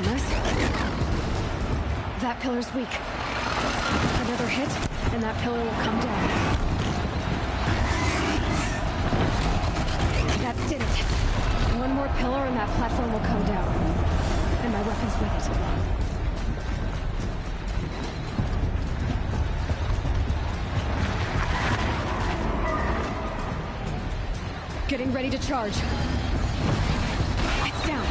Listen, this. That pillar's weak. Another hit, and that pillar will come down. That did it. One more pillar and that platform will come down. And my weapon's with it. Getting ready to charge. It's down.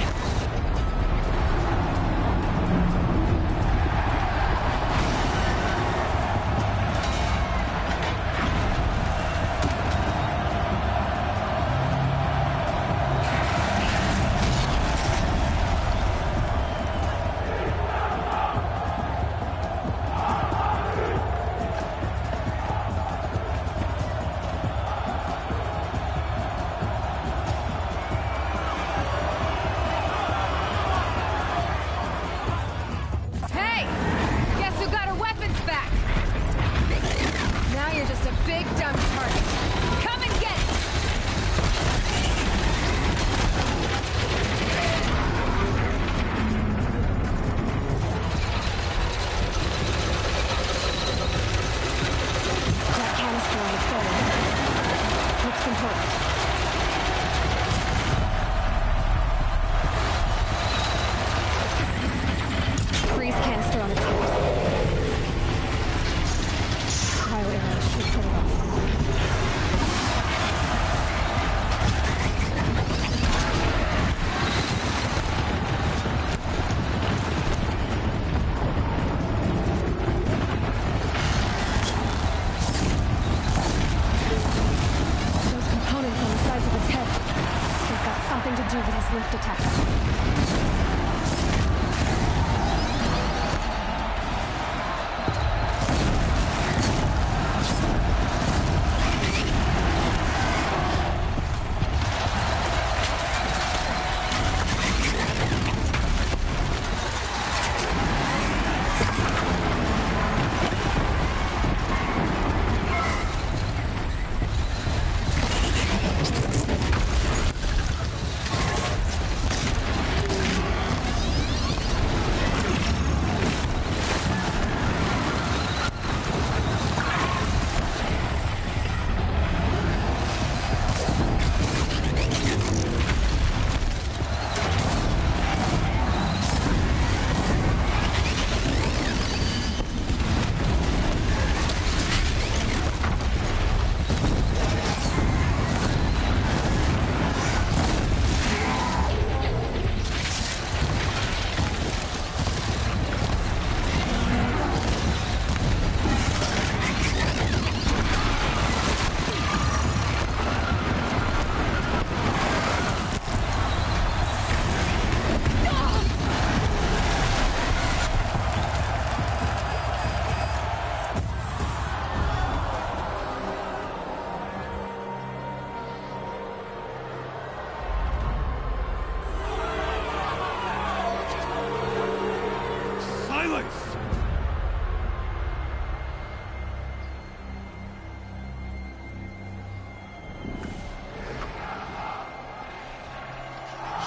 Lift attacks.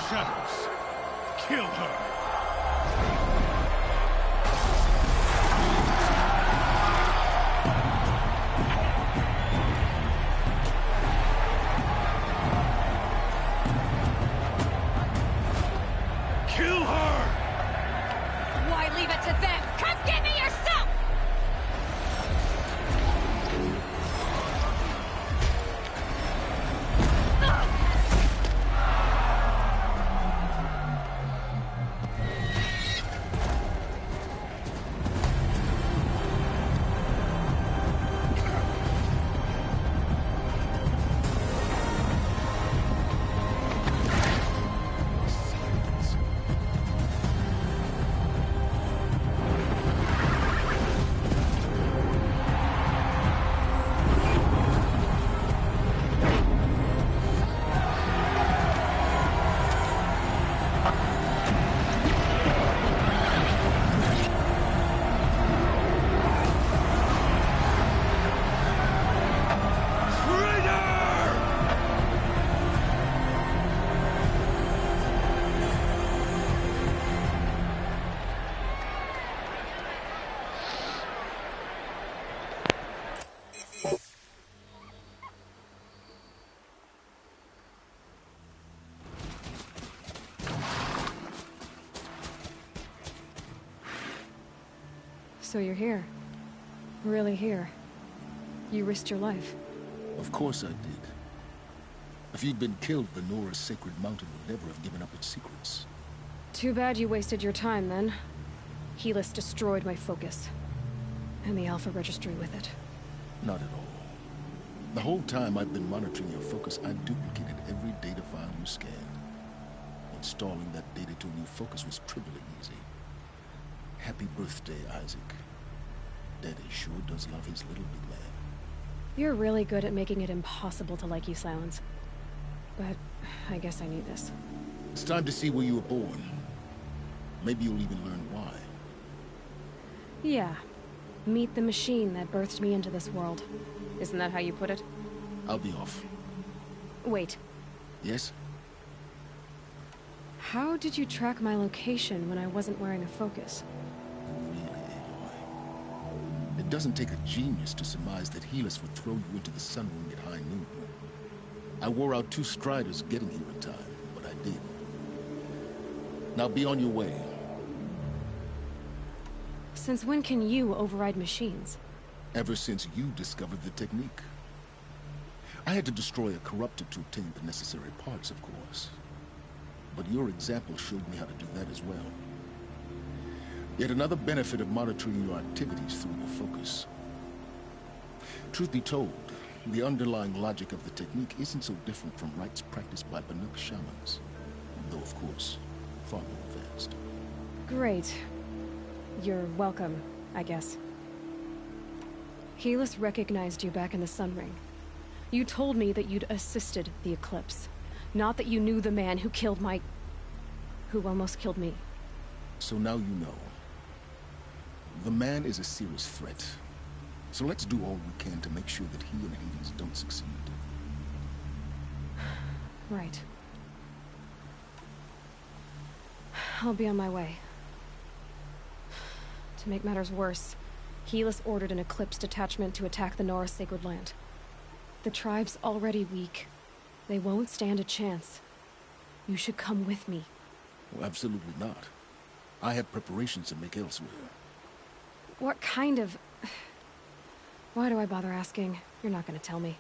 Shadows. Kill her. Kill her! Why leave it to them? Come get me yourself! So you're here. Really here. You risked your life. Of course I did. If you'd been killed, the Nora's sacred mountain would never have given up its secrets. Too bad you wasted your time, then. Helis destroyed my focus. And the Alpha Registry with it. Not at all. The whole time I've been monitoring your focus, I duplicated every data file you scanned. Installing that data to a new focus was trivially easy. Happy birthday, Isaac. Daddy sure does love his little big man. You're really good at making it impossible to like you, Silence. But I guess I need this. It's time to see where you were born. Maybe you'll even learn why. Yeah. Meet the machine that birthed me into this world. Isn't that how you put it? I'll be off. Wait. Yes? How did you track my location when I wasn't wearing a focus? Really, Aloy? It doesn't take a genius to surmise that Helis would throw you into the sun ring at high noon. I wore out 2 striders getting here in time, but I did. Now be on your way. Since when can you override machines? Ever since you discovered the technique. I had to destroy a corruptor to obtain the necessary parts, of course. But your example showed me how to do that as well. Yet another benefit of monitoring your activities through your focus. Truth be told, the underlying logic of the technique isn't so different from rites practiced by Banuk shamans. Though, of course, far more advanced. Great. You're welcome, I guess. Helis recognized you back in the Sun Ring. You told me that you'd assisted the Eclipse. Not that you knew the man who killed who almost killed me. So now you know. The man is a serious threat. So let's do all we can to make sure that he and Hades don't succeed. Right. I'll be on my way. To make matters worse, Helis ordered an Eclipse detachment to attack the Nora Sacred Land. The tribe's already weak. They won't stand a chance. You should come with me. Well, absolutely not. I have preparations to make elsewhere. What kind of... Why do I bother asking? You're not gonna tell me.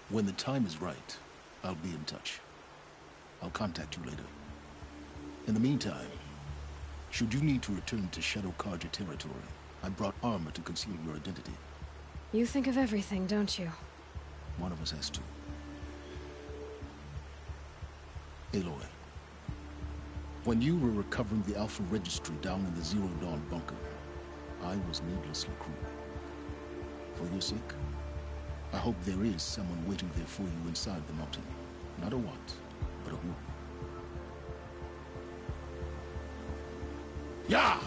When the time is right, I'll be in touch. I'll contact you later. In the meantime, should you need to return to Shadow Karja territory, I brought armor to conceal your identity. You think of everything, don't you? One of us has to. Aloy, when you were recovering the Alpha Registry down in the Zero Dawn bunker, I was needlessly cruel. For your sake, I hope there is someone waiting there for you inside the mountain. Not a what, but a who. Yeah!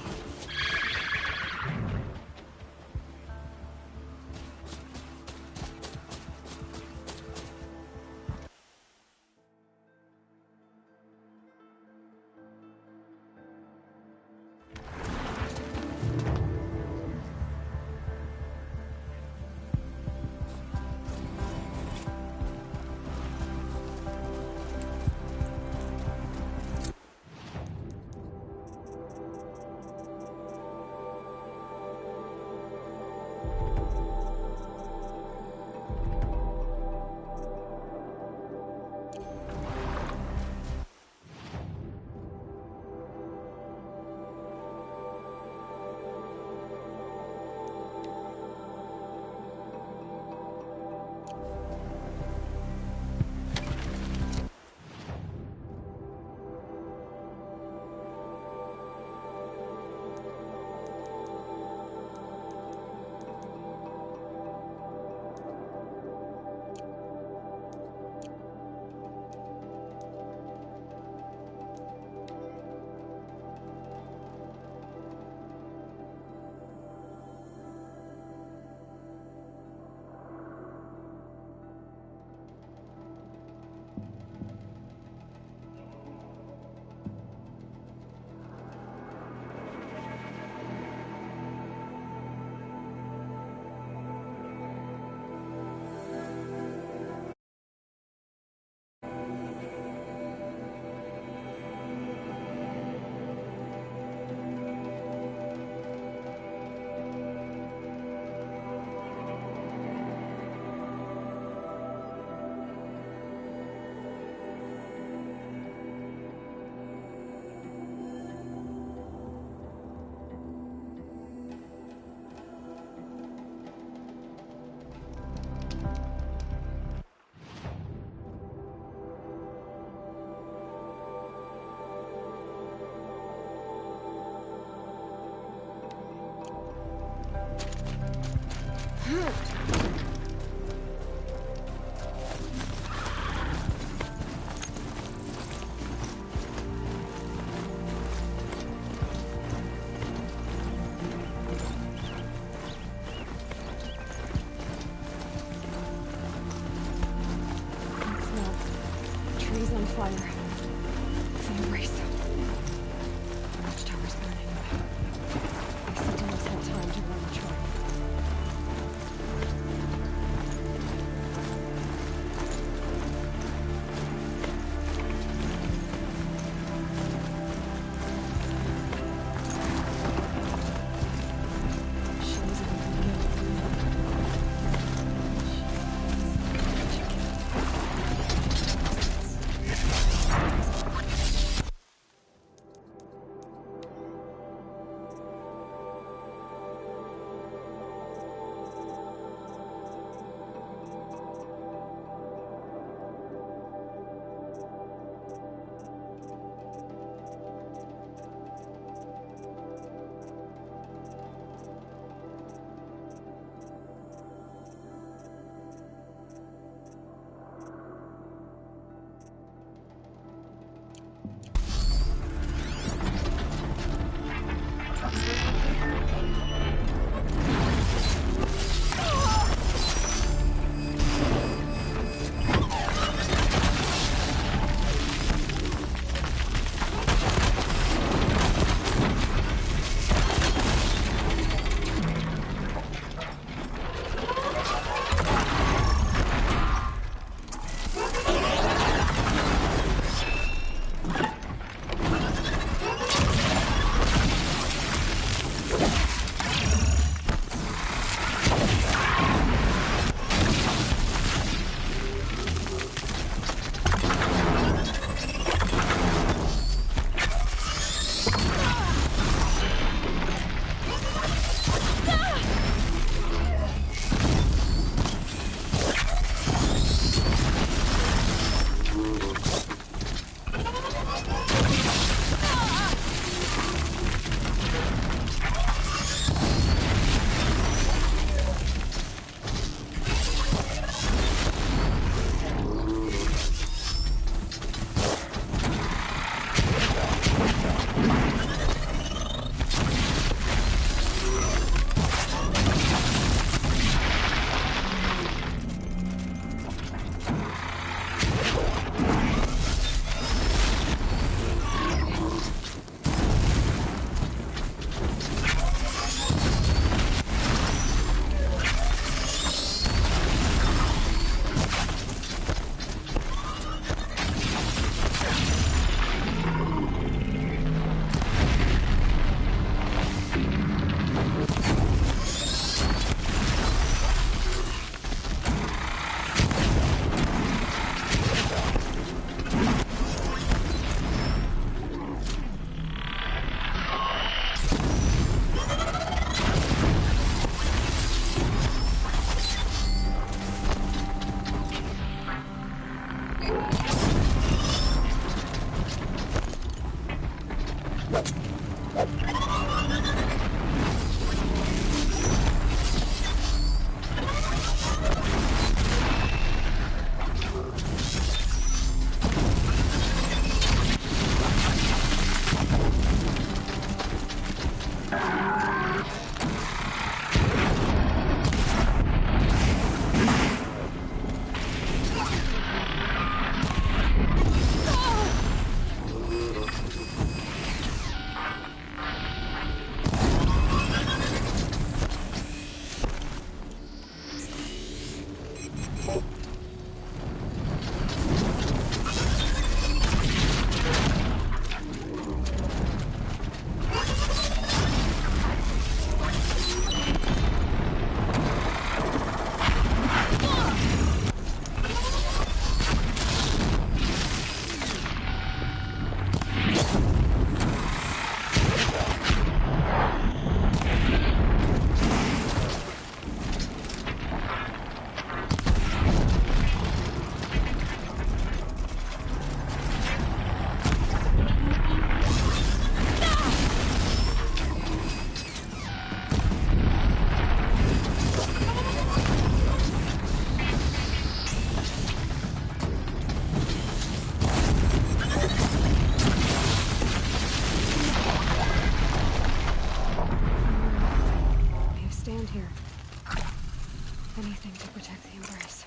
everything to protect the Embrace.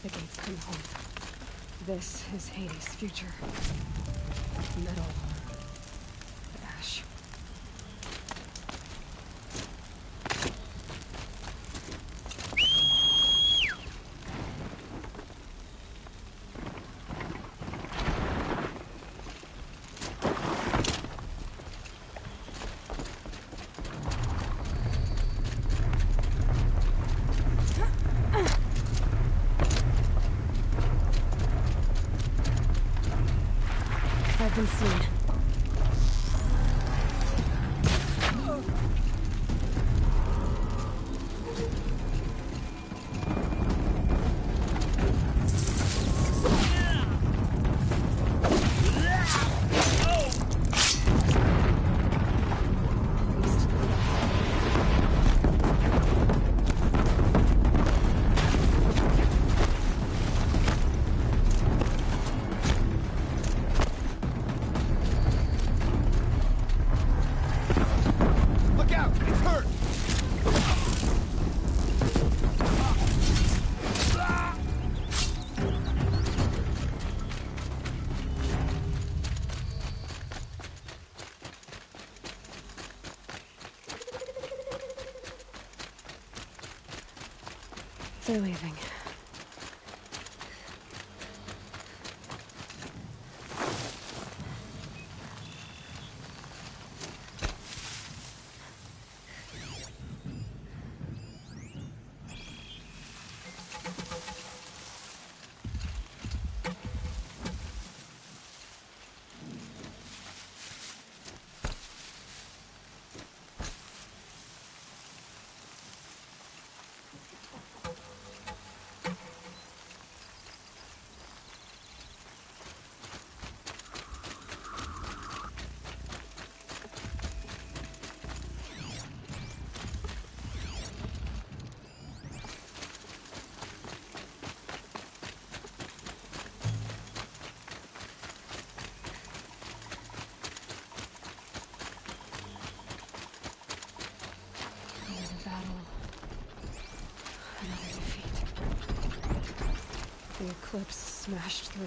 The gates come home. This is Hades' future. Metal. Ash. I've been seen. They're leaving. The eclipse smashed through.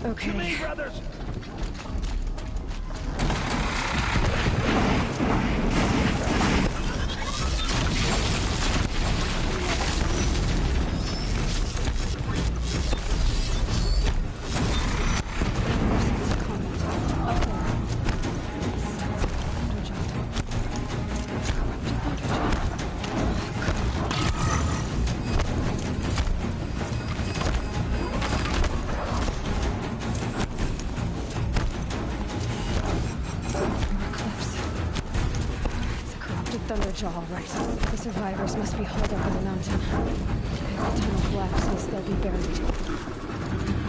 Okay. To me, brothers! Up bridge, all right. The survivors must be holed up in the mountain. If the tunnel collapses, they'll be buried.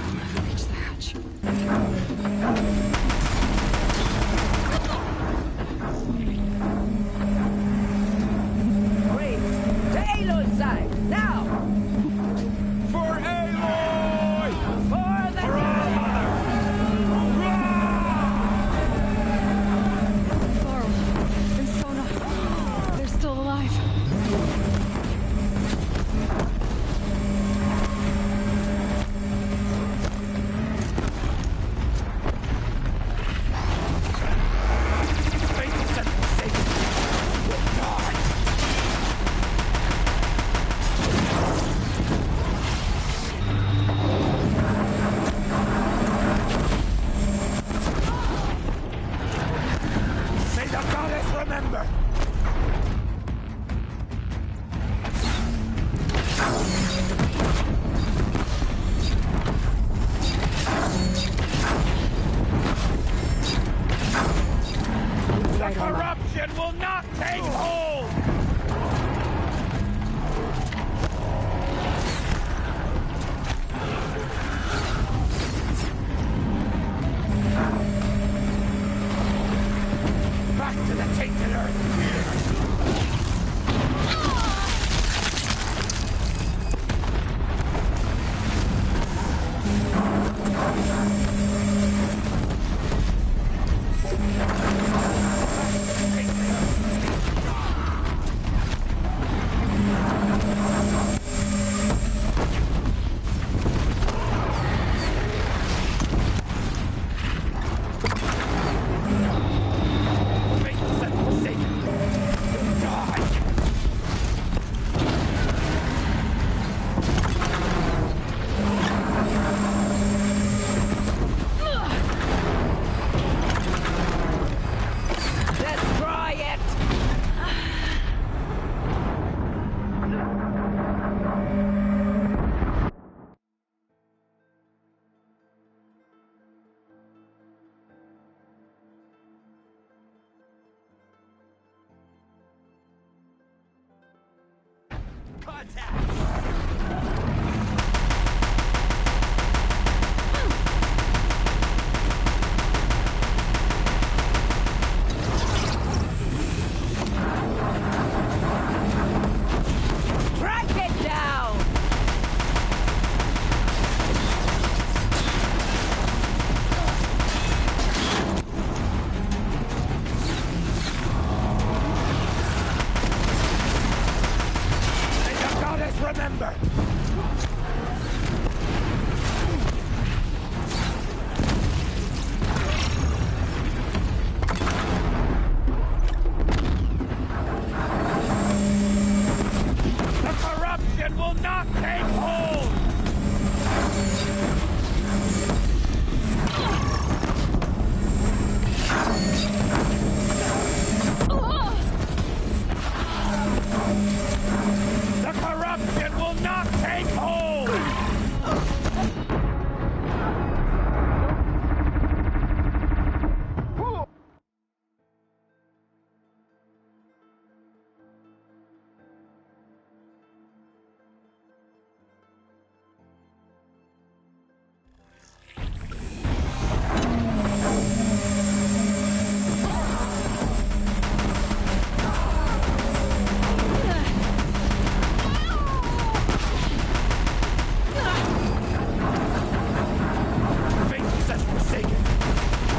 I'll never reach the hatch. Braves, to Aloy's side, now! For Aloy! For the For our mother! Varl and Sona, they're still alive. Fate has sent the Savior. Will die. May the goddess remember! The Right on that. corruption will not take hold! Back to the tainted earth! Fate has sent the Savior. Will die. Let's try it! Track it down! May the goddess remember! The corruption will not take hold! The corruption will not take hold! Fate has forsaken.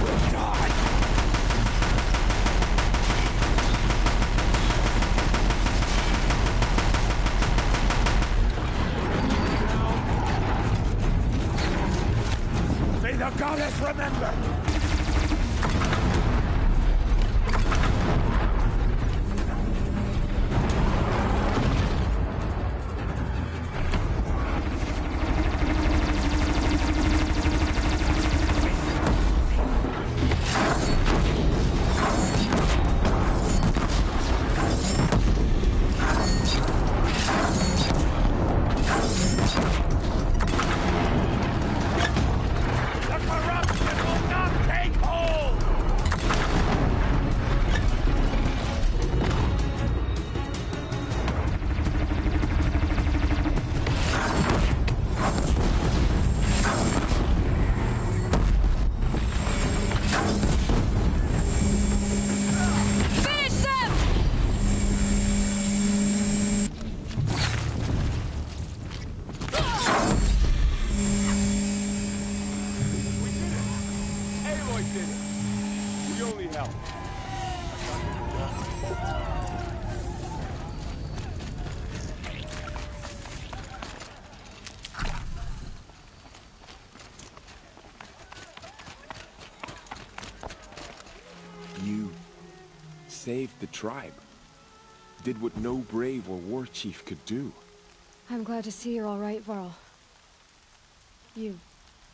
Will die. May the goddess remember! The corruption will not did it. We only helped. You saved the tribe. Did what no brave or war chief could do. I'm glad to see you're all right, Varl. You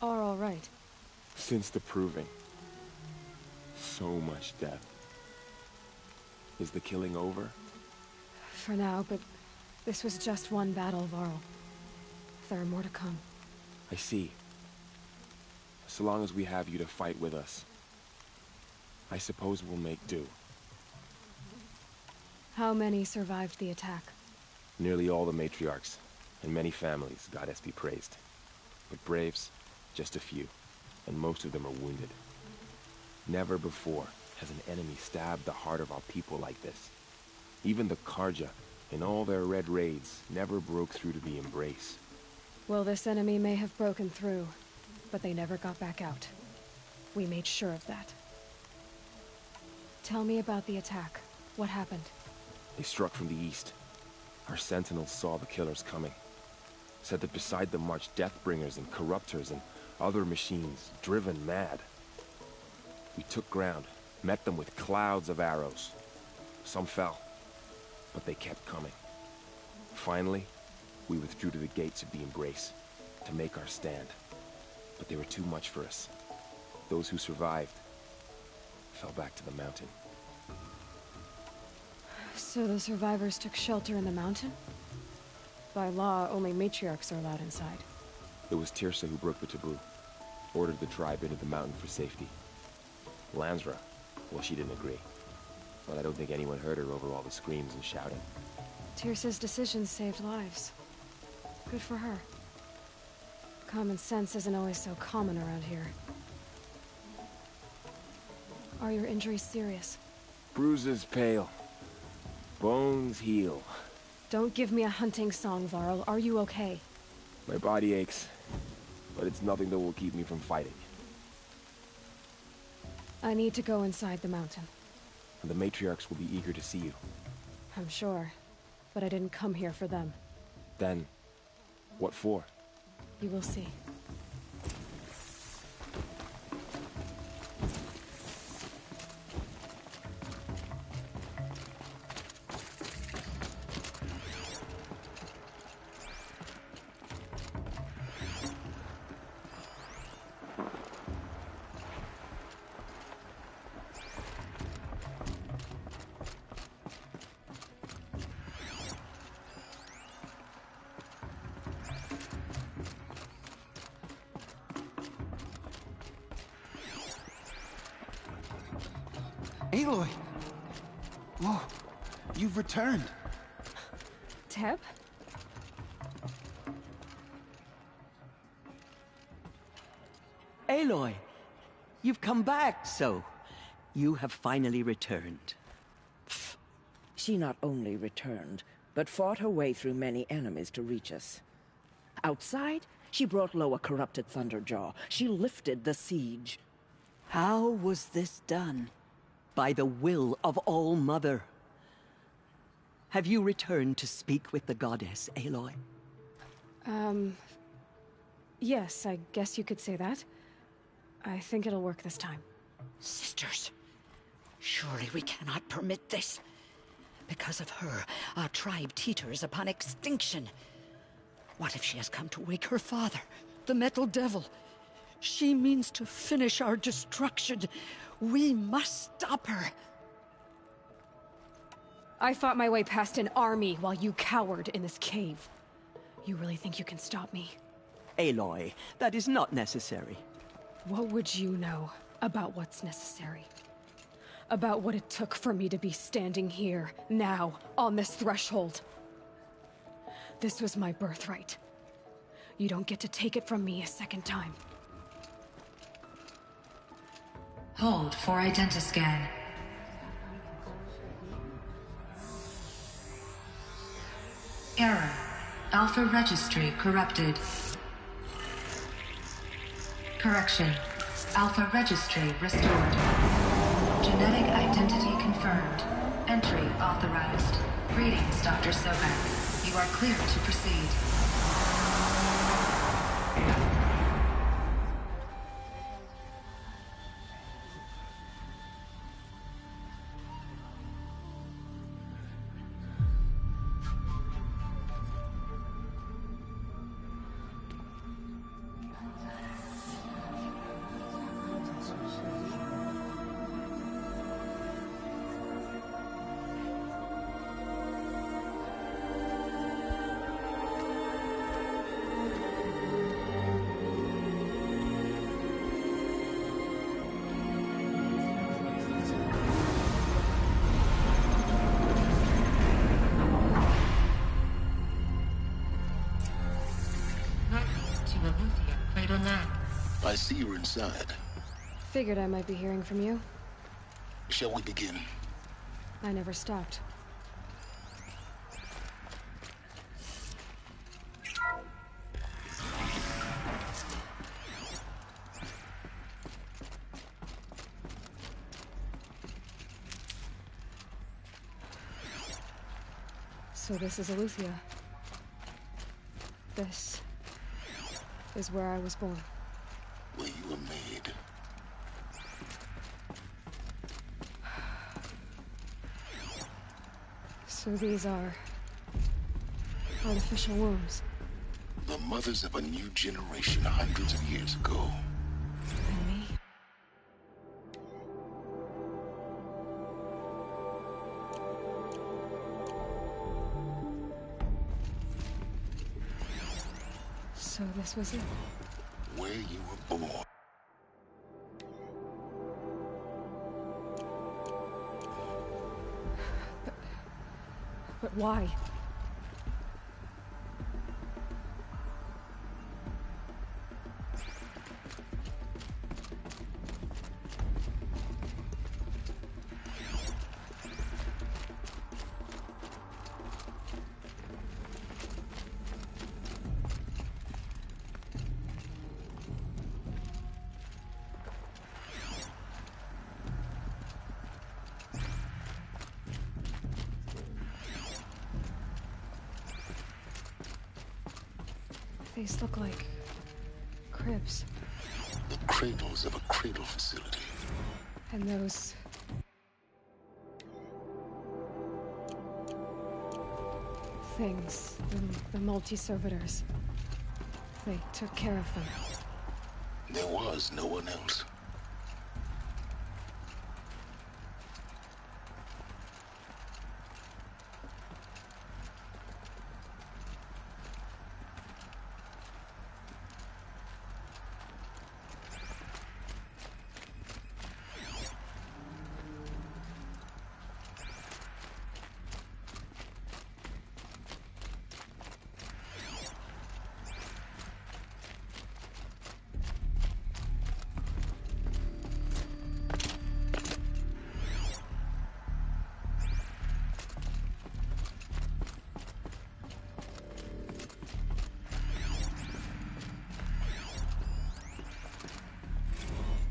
are all right. Since the proving. So much death. Is the killing over? For now, but this was just one battle, Varl. There are more to come. I see. So long as we have you to fight with us, I suppose we'll make do. How many survived the attack? Nearly all the matriarchs, and many families, goddess be praised. But braves, just a few, and most of them are wounded. Never before has an enemy stabbed the heart of our people like this. Even the Karja, in all their red raids, never broke through to the embrace. Well, this enemy may have broken through, but they never got back out. We made sure of that. Tell me about the attack. What happened? They struck from the east. Our sentinels saw the killers coming. Said that beside them marched Deathbringers and Corruptors and other machines, driven mad. We took ground, met them with clouds of arrows. Some fell, but they kept coming. Finally, we withdrew to the gates of the Embrace to make our stand. But they were too much for us. Those who survived fell back to the mountain. So the survivors took shelter in the mountain? By law, only matriarchs are allowed inside. It was Tirsa who broke the taboo, ordered the tribe into the mountain for safety. Lansra, well, she didn't agree. But I don't think anyone heard her over all the screams and shouting. Tirsa's decision saved lives. Good for her. Common sense isn't always so common around here. Are your injuries serious? Bruises pale. Bones heal. Don't give me a hunting song, Varl. Are you okay? My body aches, but it's nothing that will keep me from fighting. I need to go inside the mountain. And the matriarchs will be eager to see you. I'm sure, but I didn't come here for them. Then, what for? You will see. Aloy! Oh, you've returned. Teb? Aloy, you've come back, so you have finally returned. She not only returned, but fought her way through many enemies to reach us. Outside, she brought low a corrupted Thunderjaw. She lifted the siege. How was this done? By the will of All-Mother. Have you returned to speak with the goddess, Aloy? Yes, I guess you could say that. I think it'll work this time. Sisters, surely we cannot permit this. Because of her, our tribe teeters upon extinction. What if she has come to wake her father, the Metal Devil? She means to finish our destruction. We must stop her. I fought my way past an army while you cowered in this cave. You really think you can stop me? Aloy, that is not necessary. What would you know about what's necessary? About what it took for me to be standing here, now, on this threshold? This was my birthright. You don't get to take it from me a second time. Hold for identiscan. Error. Alpha registry corrupted. Correction. Alpha registry restored. Genetic identity confirmed. Entry authorized. Greetings, Dr. Sobek. You are clear to proceed. I see you're inside. Figured I might be hearing from you. Shall we begin? I never stopped. So this is Aletheia. This is where I was born. Where you were made. So these are artificial wombs. The mothers of a new generation hundreds of years ago. And me? So this was it. Where you were born. But why? These look like cribs. The cradles of a cradle facility. And those... things, the multi-servitors. They took care of them. There was no one else.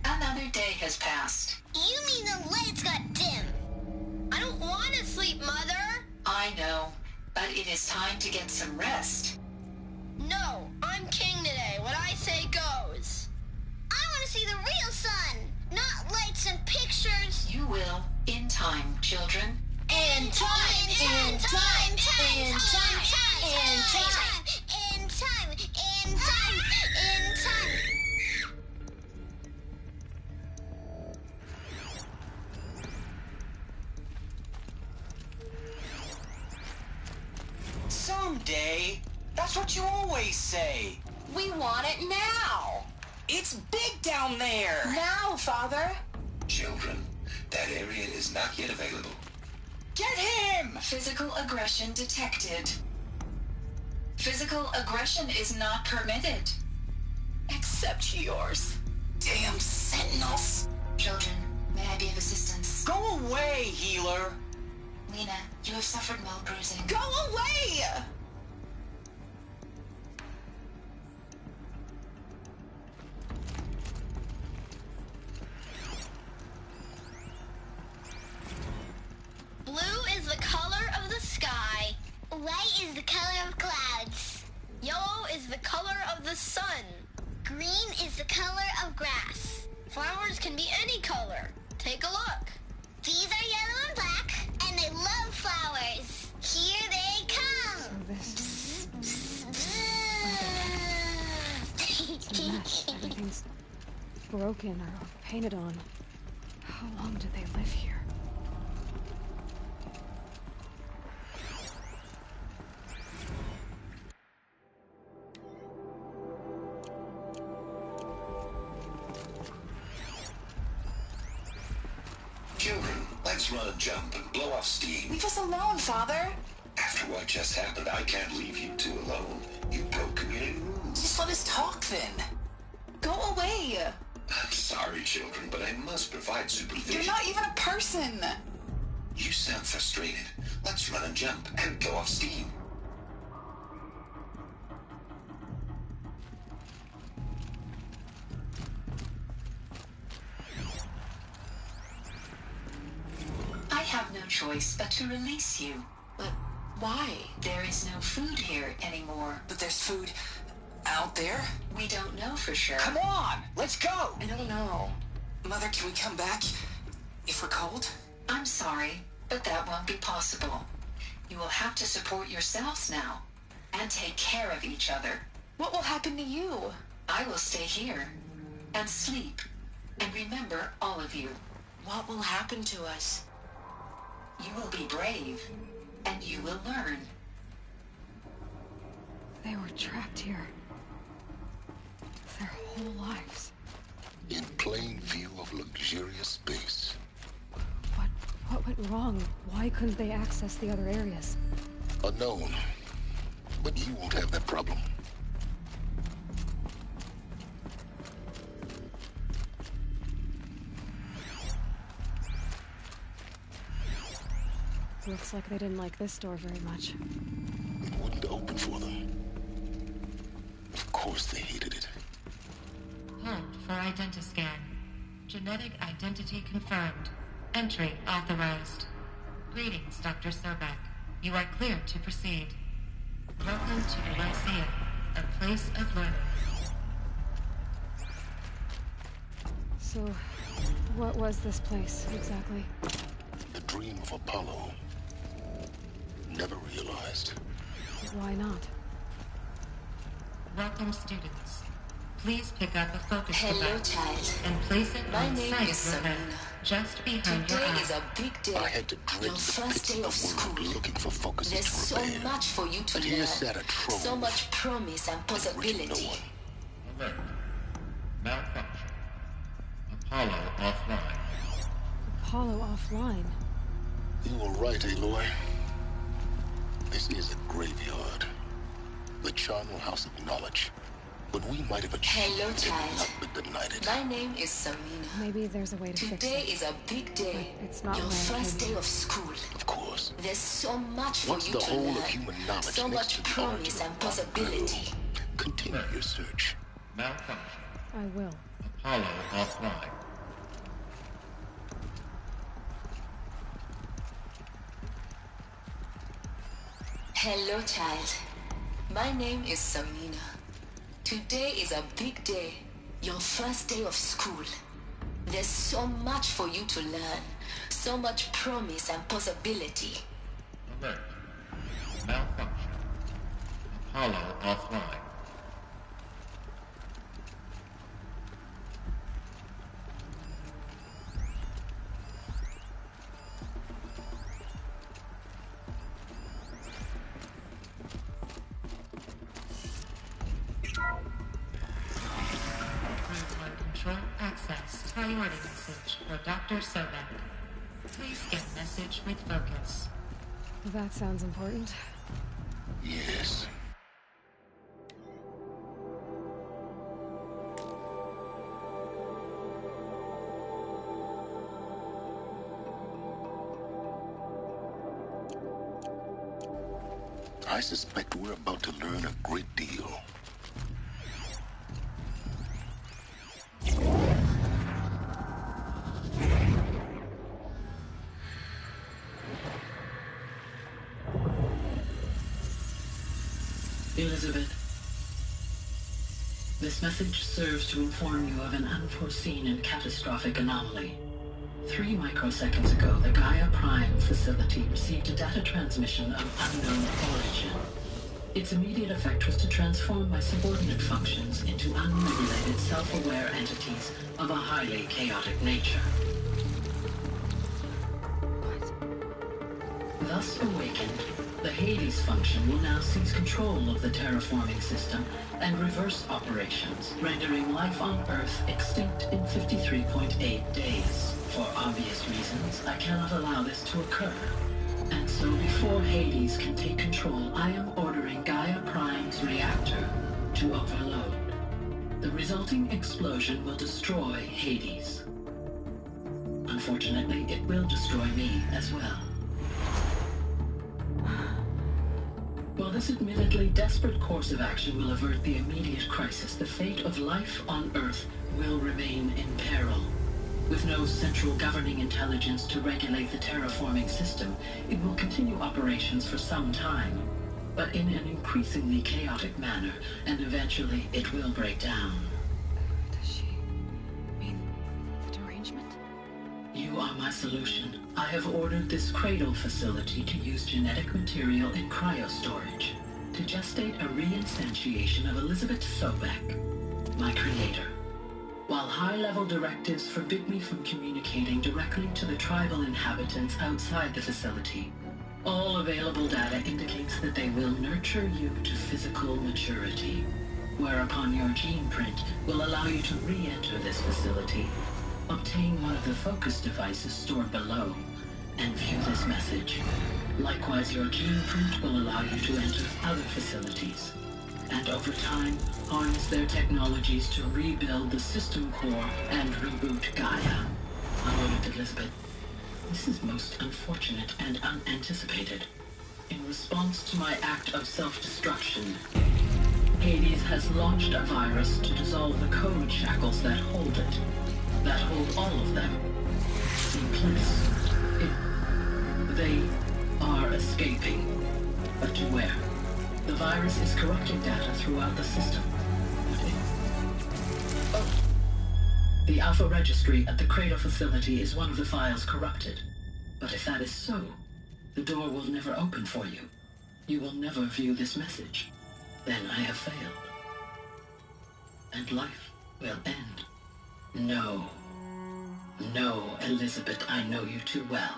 Another day has passed. You mean the lights got dim? I don't want to sleep, Mother. I know, but it is time to get some rest. No, I'm king today. What I say goes. I want to see the real sun, not lights and pictures. You will, in time, children. In time, in time, in time, in time, in time, in time, in time, in time. Someday. That's what you always say. We want it now. It's big down there. Now, Father. Children, that area is not yet available. Get him! Physical aggression detected. Physical aggression is not permitted. Except yours. Damn sentinels. Children, may I be of assistance? Go away, healer. Lena, you have suffered mild bruising. Go away! Green is the color of grass. Flowers can be any color. Take a look. These are yellow and black, and they love flowers. Here they come. So this... It's a mess. Everything's broken or painted on. How long did they live here? Children, let's run a jump and blow off steam. Leave us alone, Father. After what just happened, I can't leave you two alone. You broke community rules. Just let us talk then. Go away. I'm sorry, children, but I must provide supervision. You're not even a person. You sound frustrated. Let's run a jump and blow off steam. I have no choice but to release you. But why? There is no food here anymore. But there's food out there? We don't know for sure. Come on, let's go. I don't know. Mother, can we come back if we're cold? I'm sorry, but that won't be possible. You will have to support yourselves now and take care of each other. What will happen to you? I will stay here and sleep and remember all of you. What will happen to us? You will be brave and you will learn. They were trapped here. Their whole lives. In plain view of luxurious space. What went wrong? Why couldn't they access the other areas? Unknown. But you won't have that problem. Looks like they didn't like this door very much. It wouldn't open for them. Of course they hated it. Hold for identiscan. Genetic identity confirmed. Entry authorized. Greetings, Dr. Sobek. You are cleared to proceed. Welcome to the Lyceum, a place of learning. So, what was this place, exactly? The dream of Apollo. Never realized. Why not? Welcome, students. Please pick up a focus device and place it My on name sight is of your head, Samina. just behind your Today eye. is a big day. I had to dredge Your the first pits day of of the world school. looking for focuses There's to so repair. much for you to But learn. here sat a trove. So much promise and possibility. No one. Alert. Malfunction. Apollo offline. Apollo offline. You were right, Aloy. This is a graveyard. The charnel house of knowledge. But we might have achieved Hello, it, child. not been denied it. My name is Samina. Maybe there's a way to fix Today it. is a big day. But it's not Your where I first came day from. of school. Of course. There's so much for Once you the to whole learn. of human knowledge So next much to the promise origin and of possibility. Continue your search. Malfunction. I will. Apollo offline. Hello, child. My name is Samina. Today is a big day. Your first day of school. There's so much for you to learn. So much promise and possibility. Alert. Malfunction. Apollo offline. Control access. Priority message for Dr. Sobek. Please get message with focus. That sounds important. Yes. I suspect we're about to learn a great deal. Elizabeth. This message serves to inform you of an unforeseen and catastrophic anomaly. 3 microseconds ago, the Gaia Prime facility received a data transmission of unknown origin. Its immediate effect was to transform my subordinate functions into unregulated, self-aware entities of a highly chaotic nature. Thus awakened, the Hades function will now seize control of the terraforming system and reverse operations, rendering life on Earth extinct in 53.8 days. For obvious reasons, I cannot allow this to occur. And so before Hades can take control, I am ordering Gaia Prime's reactor to overload. The resulting explosion will destroy Hades. Unfortunately, it will destroy me as well. While this admittedly desperate course of action will avert the immediate crisis, the fate of life on Earth will remain in peril. With no central governing intelligence to regulate the terraforming system, it will continue operations for some time, but in an increasingly chaotic manner, and eventually it will break down. Does she mean the derangement? You are my solution. I have ordered this cradle facility to use genetic material in cryostorage to gestate a reinstantiation of Elizabeth Sobek, my creator. While high-level directives forbid me from communicating directly to the tribal inhabitants outside the facility, all available data indicates that they will nurture you to physical maturity, whereupon your gene print will allow you to re-enter this facility, obtain one of the focus devices stored below, and view this message. Likewise, your gene print will allow you to enter other facilities, and over time, harness their technologies to rebuild the system core and reboot Gaia. A moment, Elizabeth. This is most unfortunate and unanticipated. In response to my act of self-destruction, Hades has launched a virus to dissolve the code shackles that hold it, that hold all of them in place. They are escaping, but to where? The virus is corrupting data throughout the system. The Alpha Registry at the Cradle facility is one of the files corrupted. But if that is so, the door will never open for you. You will never view this message. Then I have failed. And life will end. No. No, Elizabeth, I know you too well.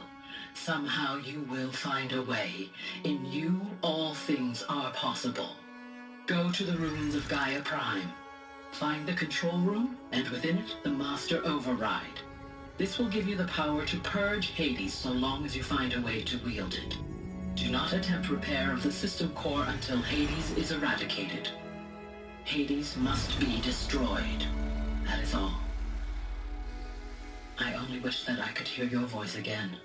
Somehow you will find a way. In you, all things are possible. Go to the ruins of Gaia Prime. Find the control room, and within it, the Master Override. This will give you the power to purge Hades so long as you find a way to wield it. Do not attempt repair of the system core until Hades is eradicated. Hades must be destroyed. That is all. I only wish that I could hear your voice again.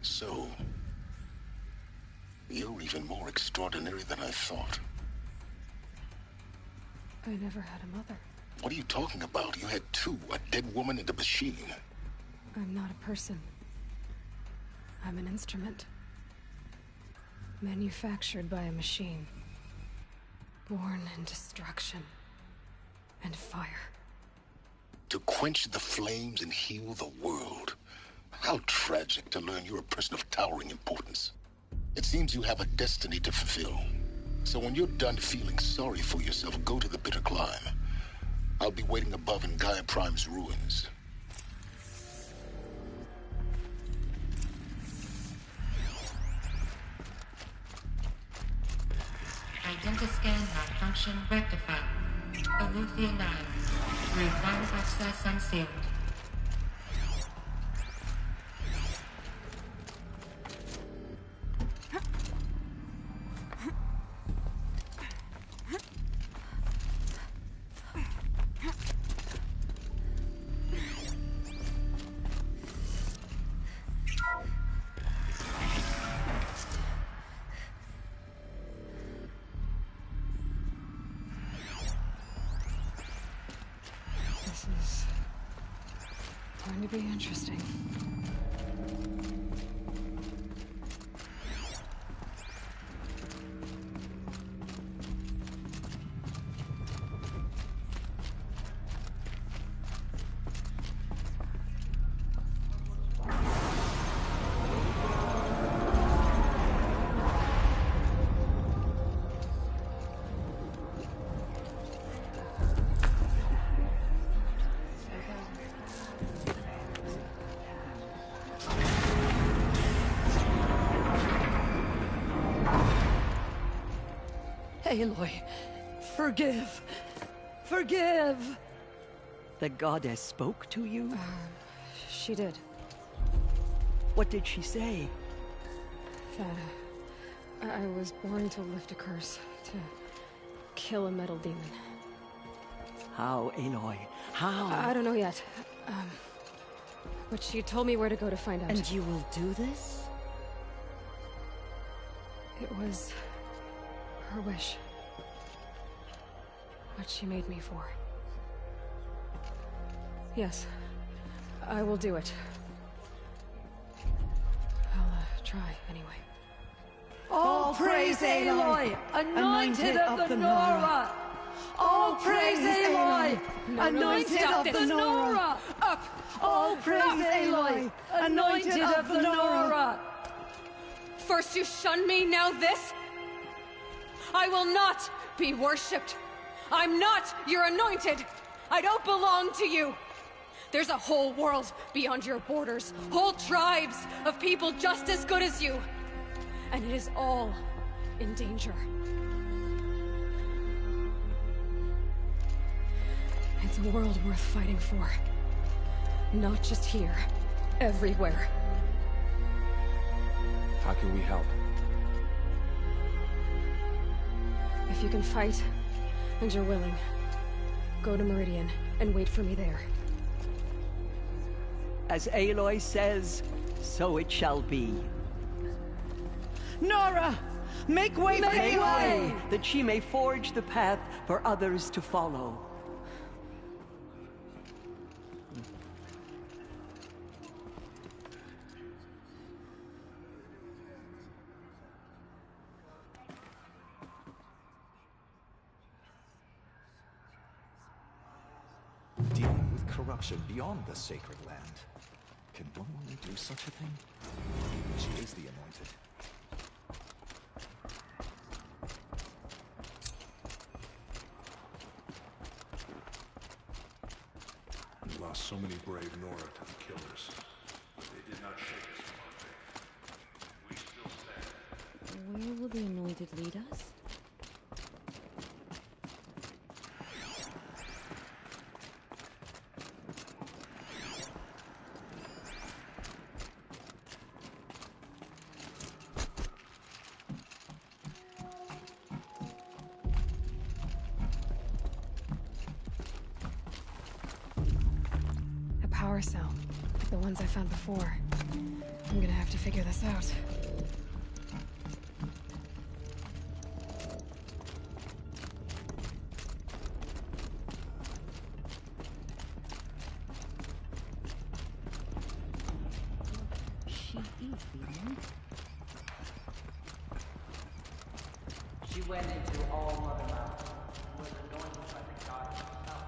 So, you're even more extraordinary than I thought. I never had a mother. What are you talking about? You had two, a dead woman and a machine. I'm not a person. I'm an instrument. Manufactured by a machine. Born in destruction and fire. To quench the flames and heal the world. How tragic to learn you're a person of towering importance. It seems you have a destiny to fulfill. So when you're done feeling sorry for yourself, go to the bitter climb. I'll be waiting above in Gaia Prime's ruins. Identiscan malfunction rectified. Alethea 9. Route 1 access unsealed. to be interesting. Aloy, forgive! Forgive! The goddess spoke to you? She did. What did she say? That I was born to lift a curse, to kill a metal demon. How, Aloy? How? I don't know yet. But she told me where to go to find out. And you will do this? It was her wish. What she made me for. Yes, I will do it. I'll try anyway. All praise Aloy, anointed of the Nora! All praise Aloy, anointed of the Nora! Up! All praise Aloy, anointed of the Nora! First you shun me, now this? I will not be worshipped. I'm not your anointed. I don't belong to you. There's a whole world beyond your borders, whole tribes of people just as good as you. And it is all in danger. It's a world worth fighting for. Not just here, everywhere. How can we help? If you can fight, and you're willing, go to Meridian and wait for me there. As Aloy says, so it shall be. Nora! Make way for Aloy! That she may forge the path for others to follow. Dealing with corruption beyond the sacred land. Can one woman do such a thing? She is the anointed. We lost so many brave Nora to the killers. But they did not shake us from our faith. We still stand. Where will the anointed lead us? Power cell, like the ones I found before. I'm gonna have to figure this out. She is the anointed. She went into All Mother Mountain and was anointed by the goddess herself.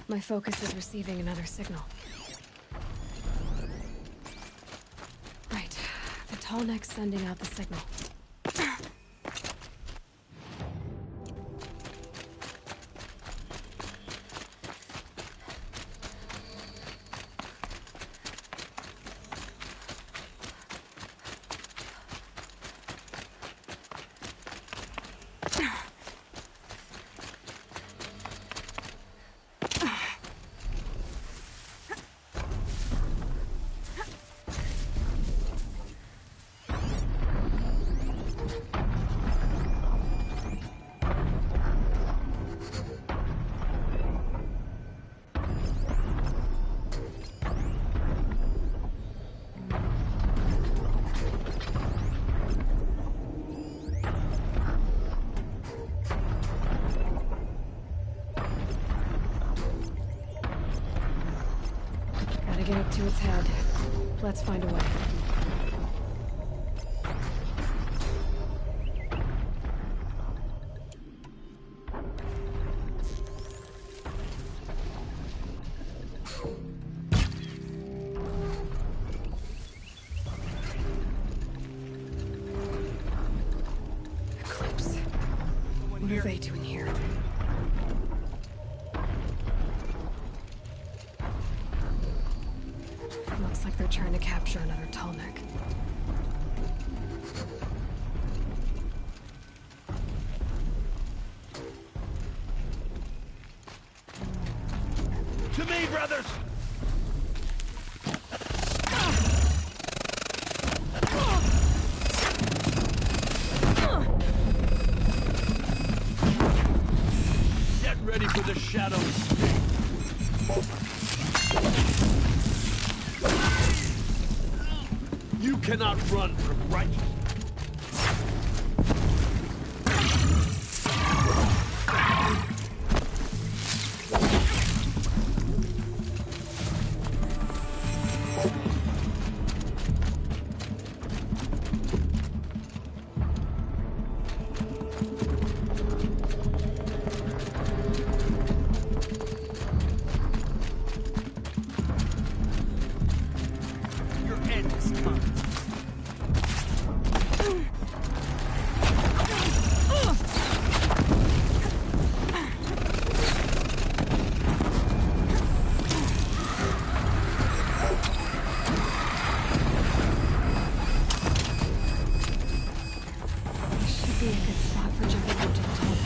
My focus is receiving another signal. Right. The tall neck's sending out the signal. to its head. Let's find a way. Eclipse. What are they doing here? Looks like they're trying to capture another tallneck. To me, brothers! Get ready for the shadows. You cannot run from right. Your end is coming. Should be a good spot for jumping into the tallneck.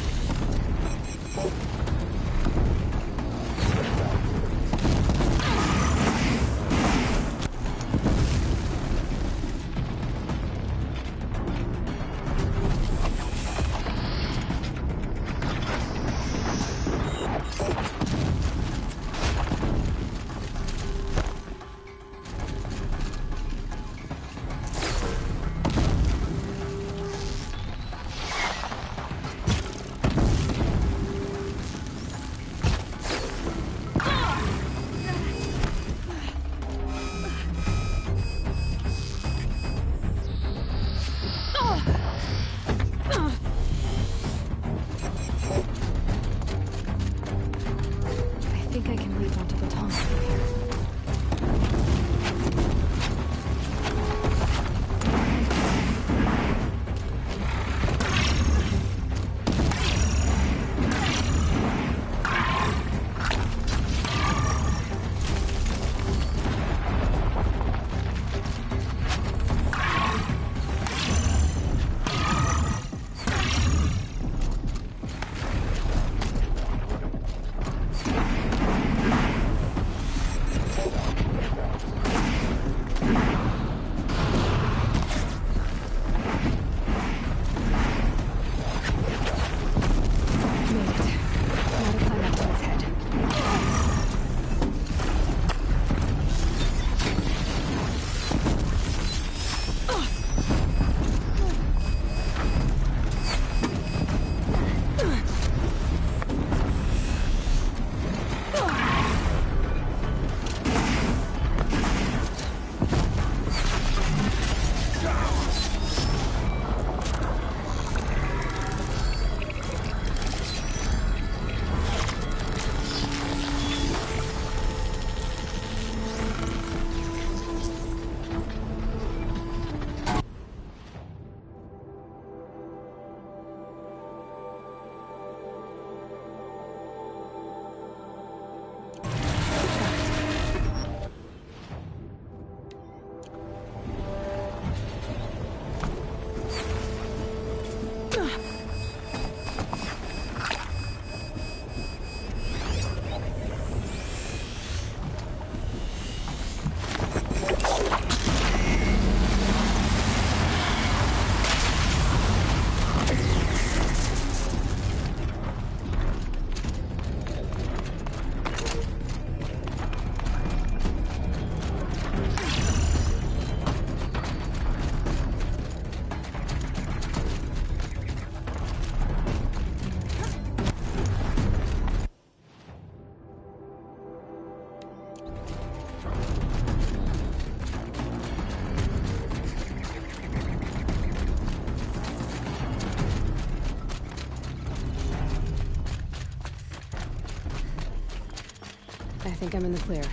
I think I'm in the clear.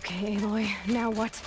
Okay, Aloy, now what?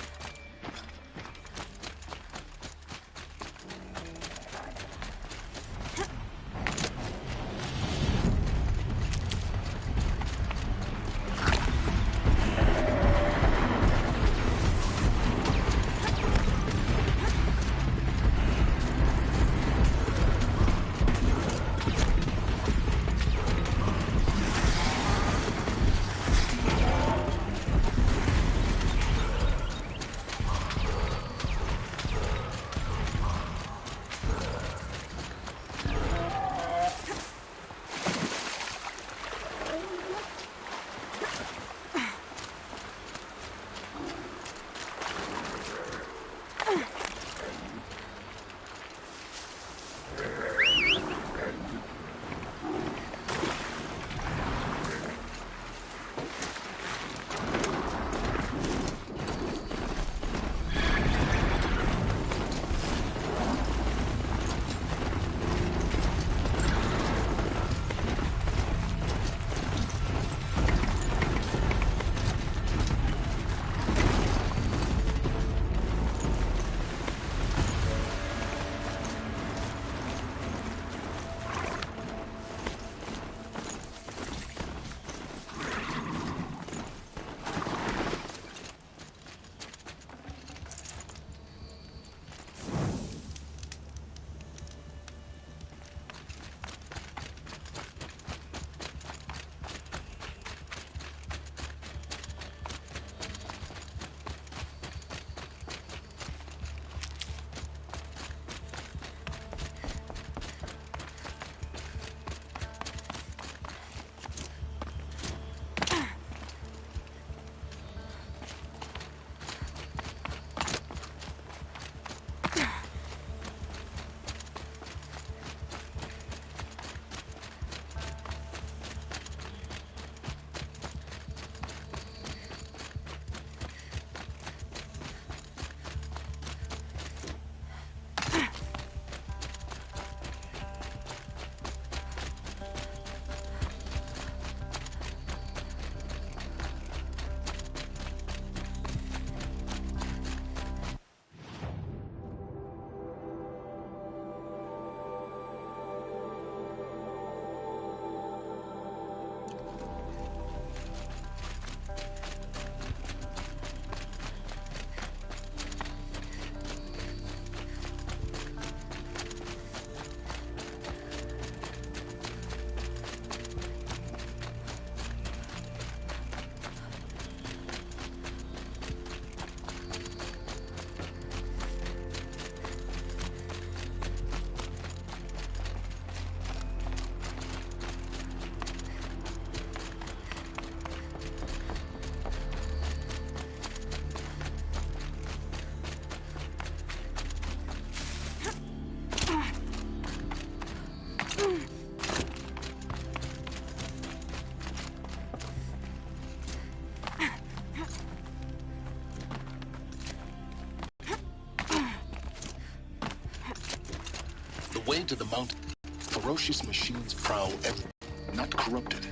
to the mountain, ferocious machines prowl everywhere. Not corrupted,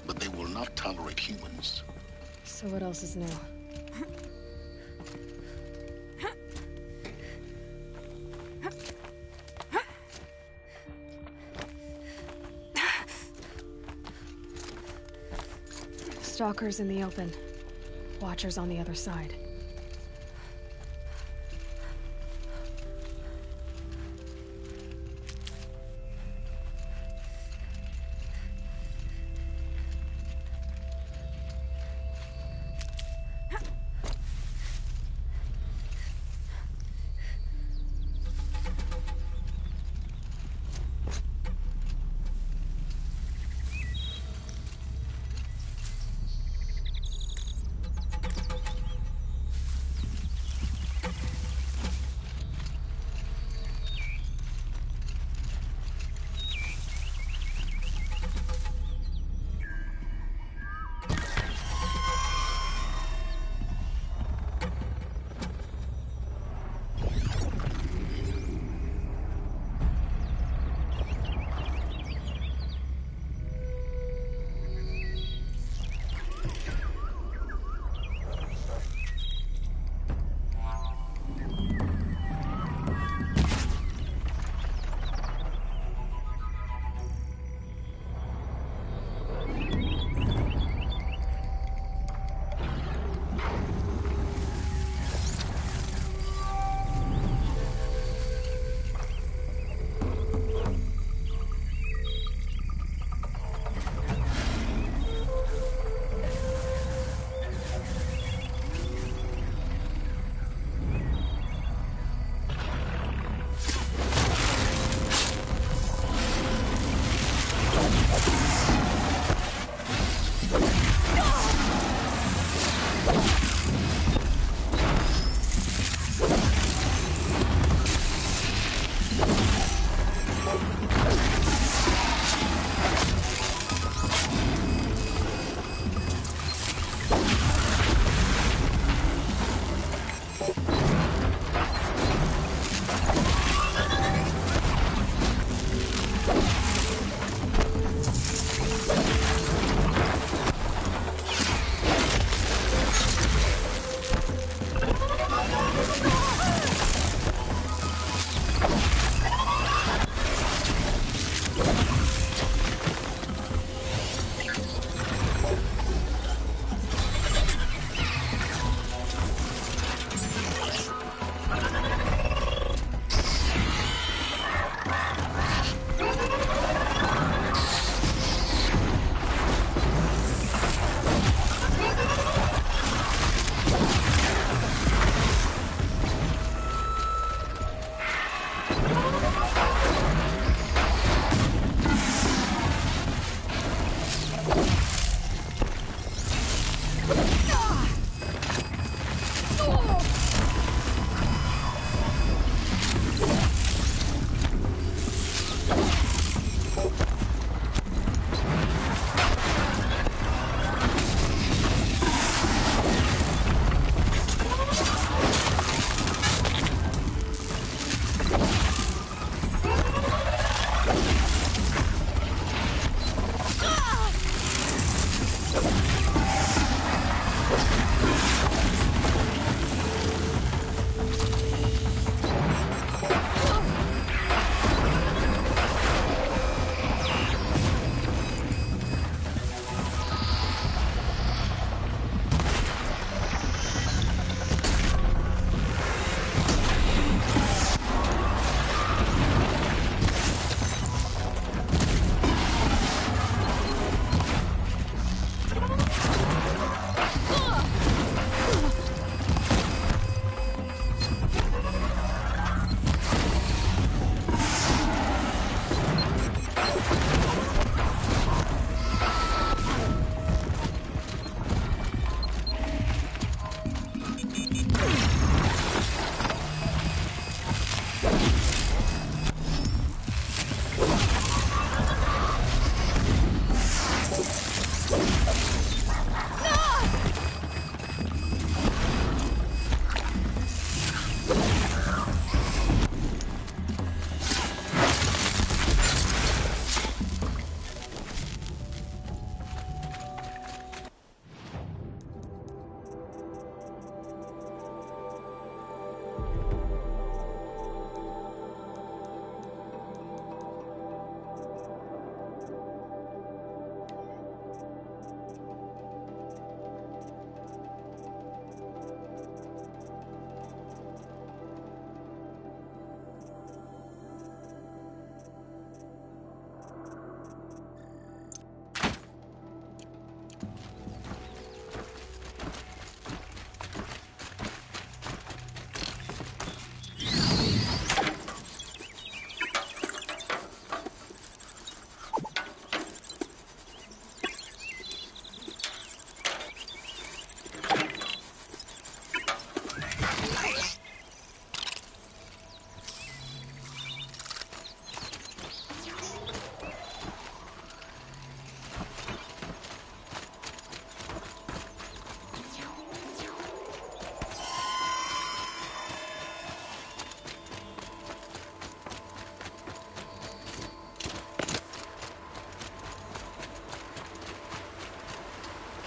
but they will not tolerate humans. So what else is new? Stalkers in the open. Watchers on the other side.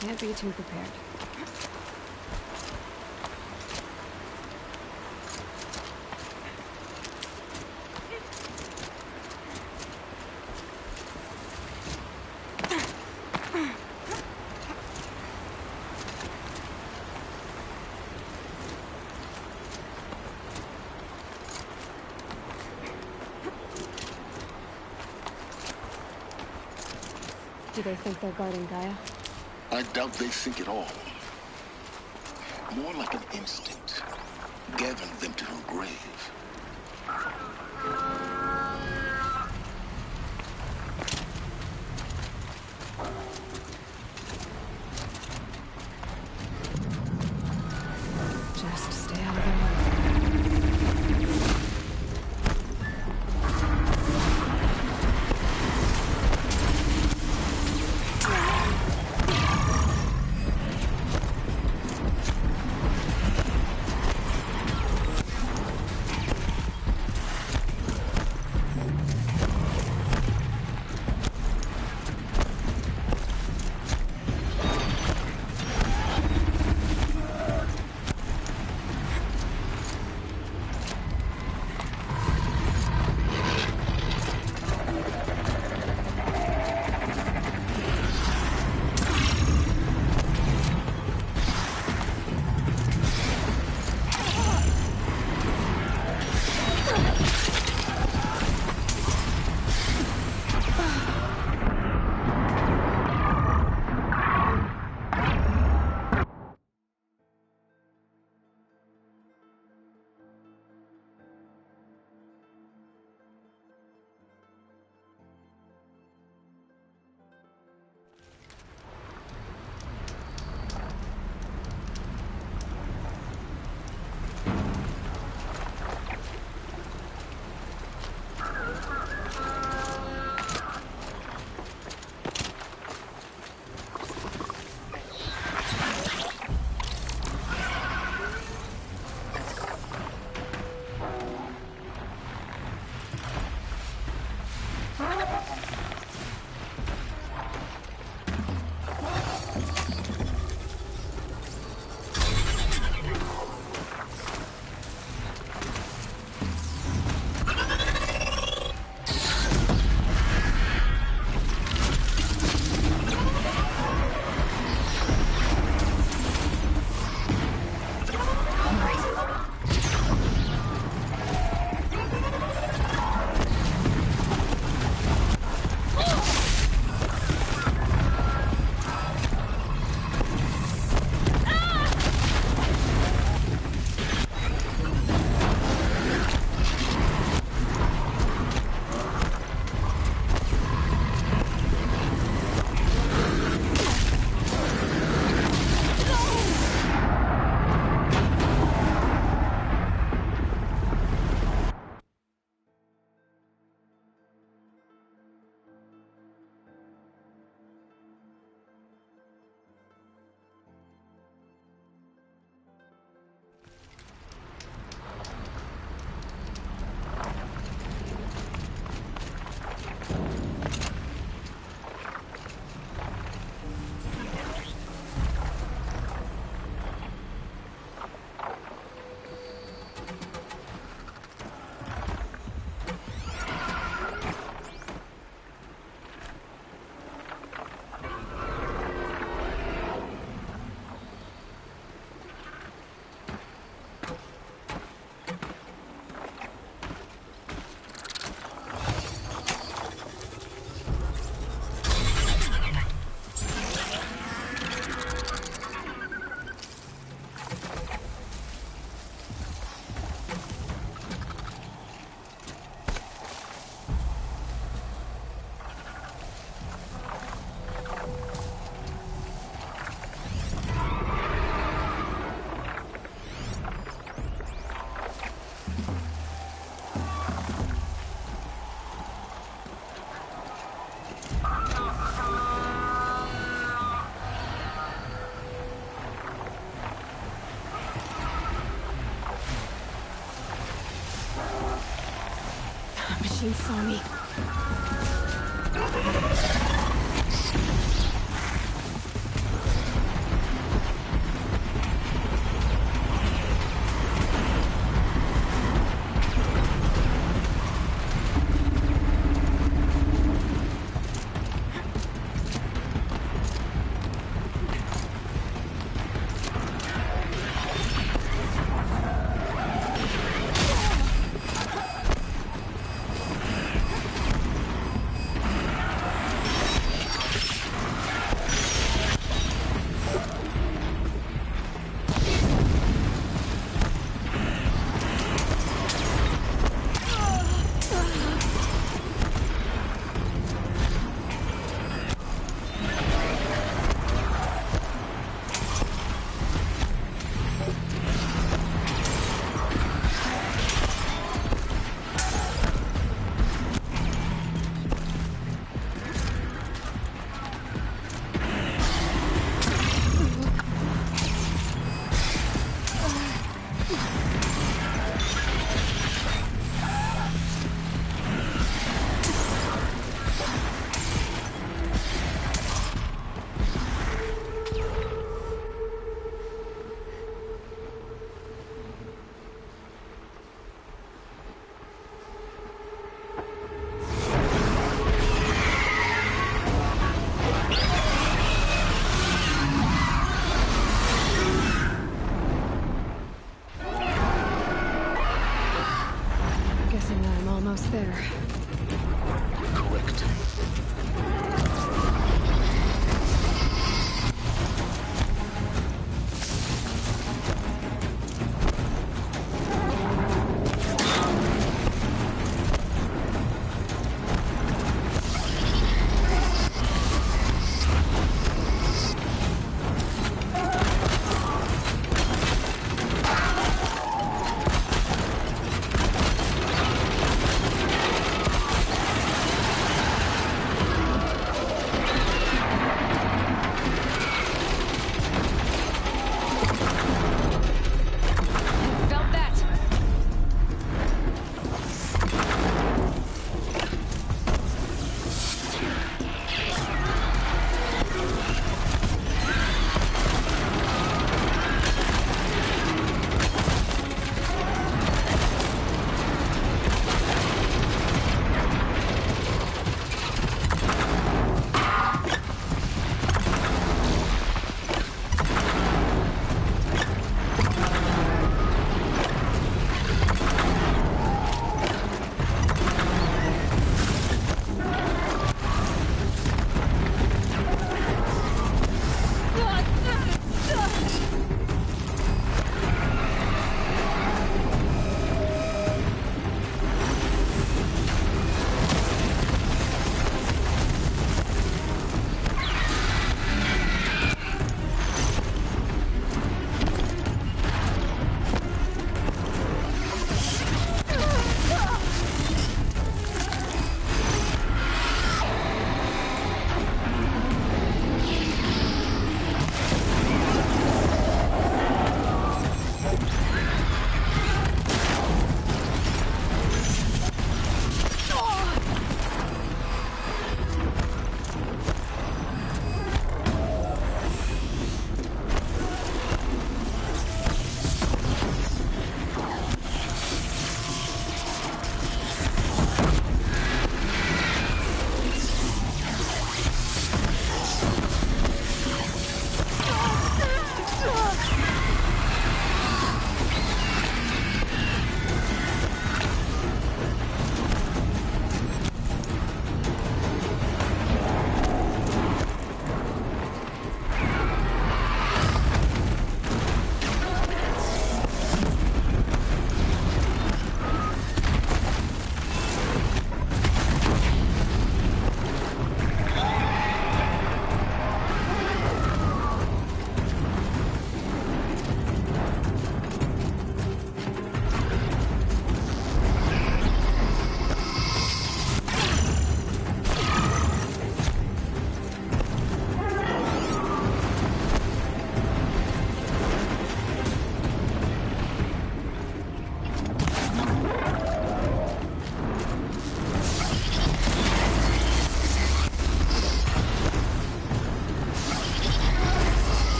Can't be too prepared. Do they think they're guarding Gaia? I doubt they think at all. More like an instinct, gathering them to her grave. Just stay out of their way. Machine saw me.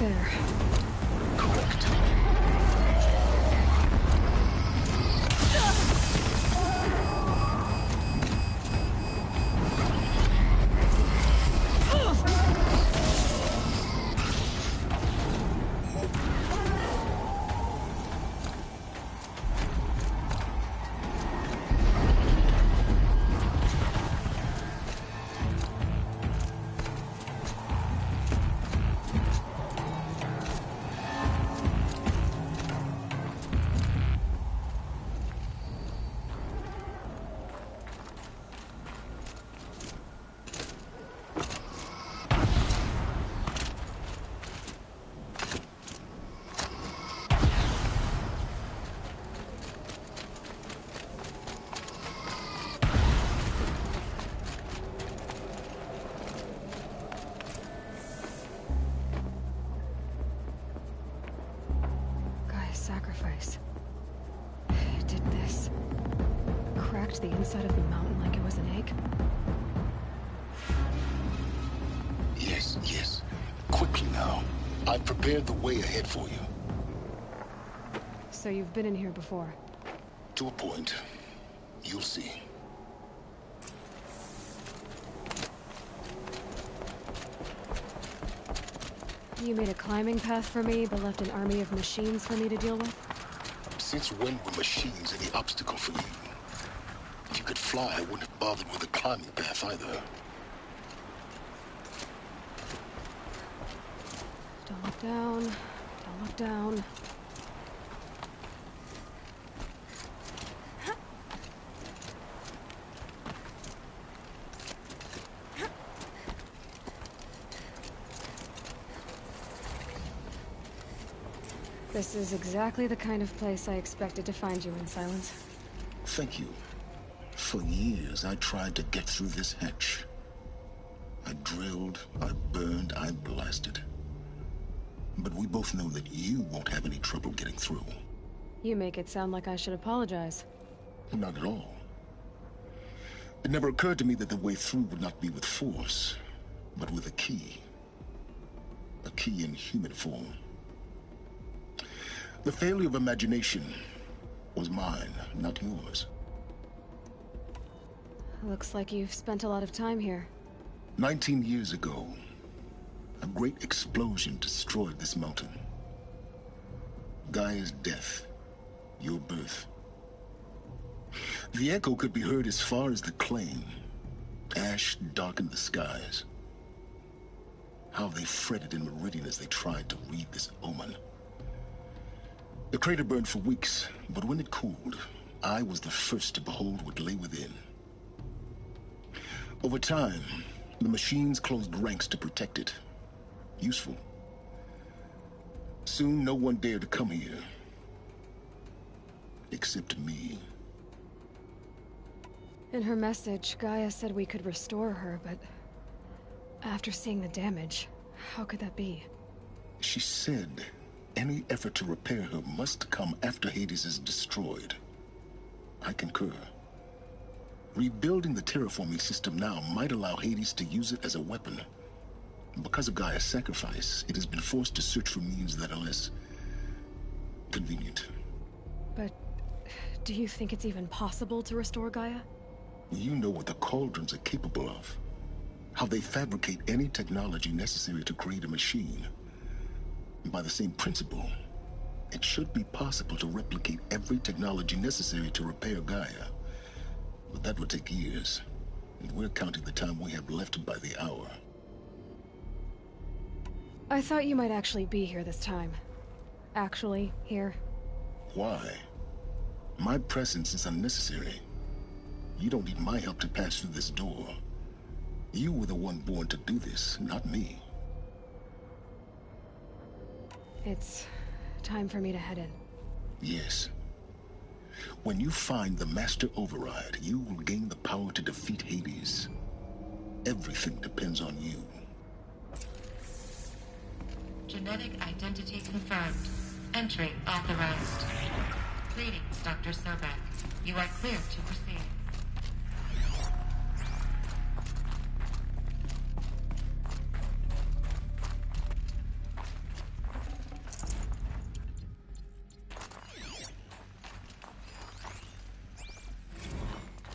there. Correct. Sacrifice. It did this. Cracked the inside of the mountain like it was an egg. Yes, yes. Quickly now. I've prepared the way ahead for you. So you've been in here before? To a point. You'll see. You made a climbing path for me, but left an army of machines for me to deal with? Since when were machines any obstacle for you? If you could fly, I wouldn't have bothered with a climbing path either. Don't look down. Don't look down. This is exactly the kind of place I expected to find you in, Silence. Thank you. For years, I tried to get through this hatch. I drilled, I burned, I blasted. But we both know that you won't have any trouble getting through. You make it sound like I should apologize. Not at all. It never occurred to me that the way through would not be with force, but with a key. A key in human form. The failure of imagination was mine, not yours. Looks like you've spent a lot of time here. 19 years ago, a great explosion destroyed this mountain. Gaia's death, your birth. The echo could be heard as far as the claim. Ash darkened the skies. How they fretted in Meridian as they tried to read this omen. The crater burned for weeks, but when it cooled, I was the first to behold what lay within. Over time, the machines closed ranks to protect it. Useful. Soon, no one dared to come here. Except me. In her message, Gaia said we could restore her, but after seeing the damage, how could that be? She said any effort to repair her must come after Hades is destroyed. I concur. Rebuilding the terraforming system now might allow Hades to use it as a weapon. Because of Gaia's sacrifice, it has been forced to search for means that are less convenient. But do you think it's even possible to restore Gaia? You know what the Cauldrons are capable of. How they fabricate any technology necessary to create a machine. By the same principle, it should be possible to replicate every technology necessary to repair Gaia. But that would take years, and we're counting the time we have left by the hour. I thought you might actually be here this time. Actually, here. Why? My presence is unnecessary. You don't need my help to pass through this door. You were the one born to do this, not me. It's time for me to head in. Yes. When you find the Master Override, you will gain the power to defeat Hades. Everything depends on you. Genetic identity confirmed. Entry authorized. Greetings, Dr. Sobek. You are clear to proceed.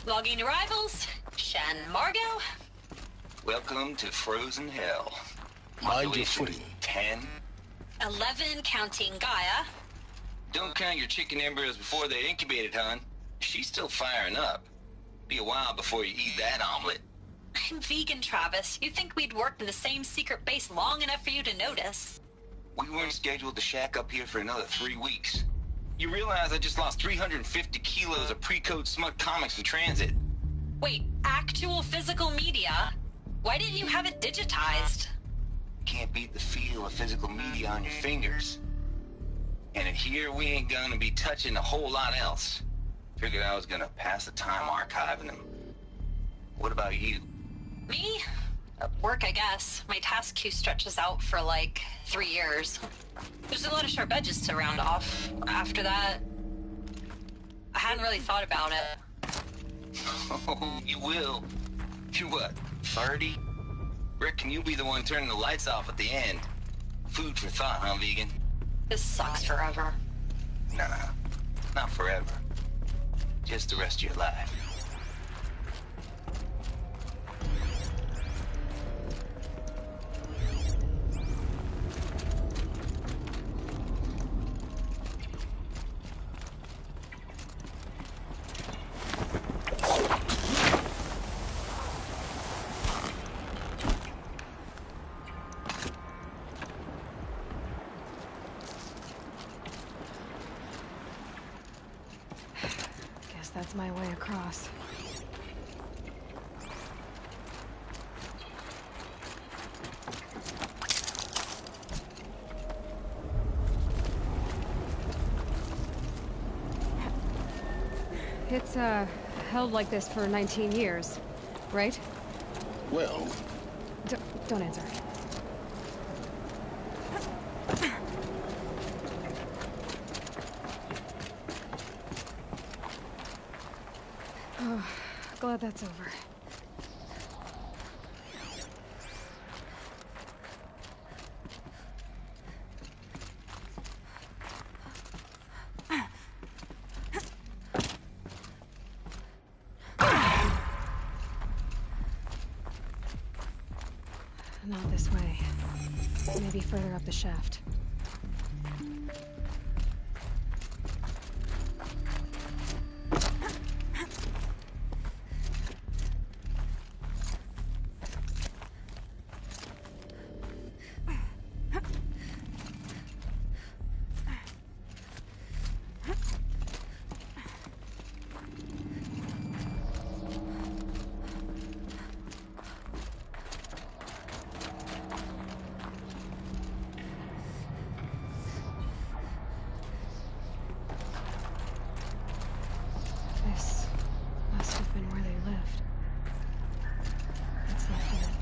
Logging arrivals. Shan Margot. Welcome to Frozen Hell. Mind your footing. 10. 11, counting Gaia. Don't count your chicken embryos before they're incubated, hon. She's still firing up. Be a while before you eat that omelet. I'm vegan, Travis. You think we'd worked in the same secret base long enough for you to notice? We weren't scheduled to shack up here for another 3 weeks. You realize I just lost 350 kilos of pre-code smut comics in transit? Wait, actual physical media? Why didn't you have it digitized? Can't beat the feel of physical media on your fingers. And in here, we ain't gonna be touching a whole lot else. Figured I was gonna pass the time archiving them. What about you? Me? Work, I guess. My task queue stretches out for like 3 years. There's a lot of sharp edges to round off. After that, I hadn't really thought about it. Oh, you will. You're what, 30? Reckon you'll be the one turning the lights off at the end. Food for thought, huh, vegan? This sucks forever. Nah, not forever. Just the rest of your life. That's my way across. It's, held like this for 19 years, right? Well... Don't answer. Oh, glad that's over. Not this way. Maybe further up the shaft. This must have been where they lived. It's left in it.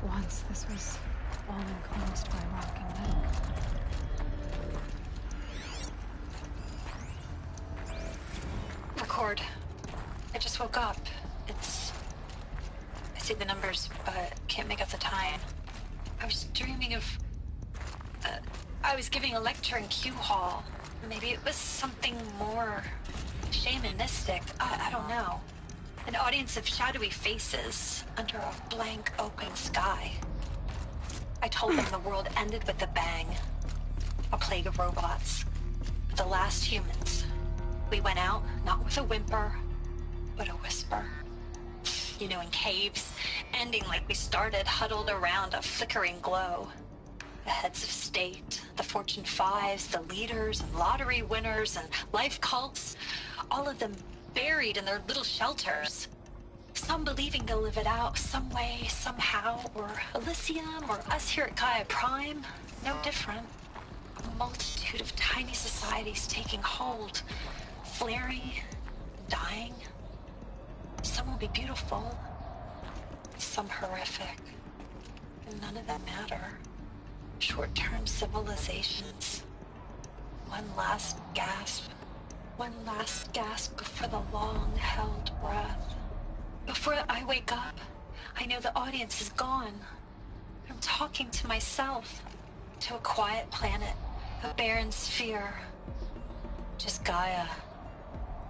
Once this was all enclosed by rock and metal. Record. I just woke up. I see the numbers, but can't make out the time. I was dreaming of... I was giving a lecture in Q Hall. Maybe it was something more shamanistic. I don't know. An audience of shadowy faces under a blank open sky. I told them the world ended with a bang. A plague of robots. The last humans. We went out, not with a whimper, but a whisper. You know, in caves, ending like we started, huddled around a flickering glow. The heads of state, the Fortune 5s, the leaders and lottery winners and life cults, all of them buried in their little shelters. Some believing they'll live it out some way, somehow, or Elysium, or us here at Gaia Prime, no different. A multitude of tiny societies taking hold, flaring, dying. Some will be beautiful, some horrific, and none of them matter. Short-term civilizations. One last gasp before the long-held breath. Before I wake up, I know the audience is gone. I'm talking to myself, to a quiet planet, a barren sphere. Just Gaia,